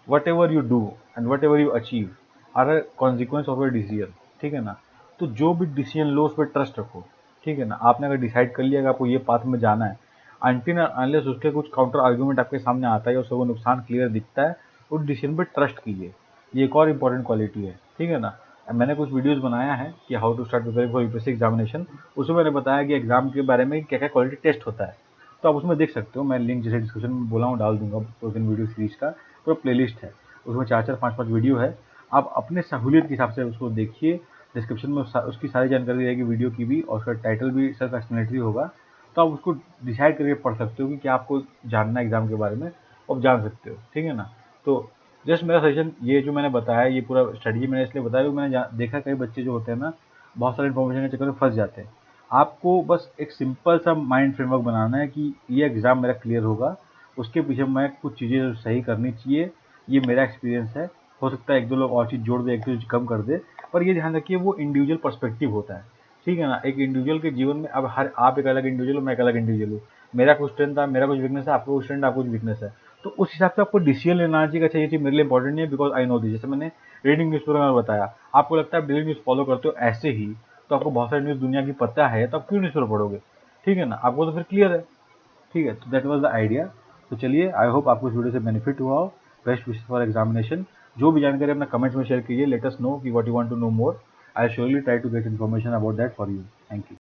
whatever you do and whatever you achieve are a consequence of your decision, ठीक है ना। तो जो भी डिसीजन लो उस पर ट्रस्ट रखो, ठीक है ना। आपने अगर डिसाइड कर लिया कि आपको ये पाथ में जाना है, अनटिल अनलेस उसके कुछ काउंटर आर्ग्यूमेंट आपके सामने आता है और उसको नुकसान क्लियर दिखता है, उस डिसीजन पर ट्रस्ट कीजिए। ये एक और इंपॉर्टेंट क्वालिटी है, ठीक है ना। मैंने कुछ वीडियोस बनाया है कि how to start preparing for UPSC examination. उसमें मैंने बताया कि एग्जाम के बारे में क्या क्या क्वालिटी टेस्ट होता है, तो आप उसमें देख सकते हो। मैं लिंक जैसे डिस्क्रिप्शन में बोला हूँ डाल दूंगा, 2 3 वीडियो सीरीज का पूरा प्लेलिस्ट है। उसमें 4 4 5 5 वीडियो है। आप अपने सहूलियत के हिसाब से उसको देखिए। डिस्क्रिप्शन में उसकी सारी जानकारी रहेगी वीडियो की भी, और उसका टाइटल भी सेल्फ एक्सप्लेनेटरी होगा। तो आप उसको डिसाइड करके पढ़ सकते हो कि क्या आपको जानना है एग्जाम के बारे में, आप जान सकते हो, ठीक है ना। तो जस्ट मेरा सजेशन ये जो मैंने बताया, ये पूरा स्ट्रेटजी मैंने इसलिए बताया क्योंकि मैंने देखा कई बच्चे जो होते हैं ना, बहुत सारे इन्फॉर्मेशन के चक्कर में फंस जाते हैं। आपको बस एक सिंपल सा माइंड फ्रेमवर्क बनाना है कि ये एग्ज़ाम मेरा क्लियर होगा, उसके पीछे मैं कुछ चीज़ें सही करनी चाहिए, ये मेरा एक्सपीरियंस है। हो सकता है एक दो लोग और चीज़ जोड़ दे, एक दो चीज़ कम कर दे, पर ये ध्यान रखिए वो इंडिविजुअल पर्सपेक्टिव होता है, ठीक है ना। एक इंडिविजुअल के जीवन में अब हर आप एक अलग इंडिविजुअल हो, मैं एक अलग इंडिविजुअल हूँ। मेरा कुछ स्ट्रेंथ है, मेरा कुछ वीकनेस है, आपका कुछ स्ट्रेंथ, आपका कुछ वीकनेस है। तो उस हिसाब से आपको डिसीजन लेना चाहिए कि अच्छा ये चीज़ मेरे लिए इंपॉर्टेंट नहीं है, बिकॉज आई नो दिस। जैसे मैंने रीडिंग न्यूज़पेपर में बताया, आपको लगता है आप डेली न्यूज़ फॉलो करते हो ऐसे ही, तो आपको बहुत सारी न्यूज़ दुनिया की पता है, तो आप क्यों न्यूज़पेपर पढ़ोगे, ठीक है ना। आपको तो फिर क्लियर है, ठीक है। तो दैट वाज द आइडिया। तो चलिए, आई होप आपको इस वीडियो से बेनिफिट हुआ हो। Best wishes for examination. जो भी जानकारी अपना कमेंट्स में शेयर कीजिए, लेट अस नो कि what you want to know more. I surely try to get information about that for you. Thank you.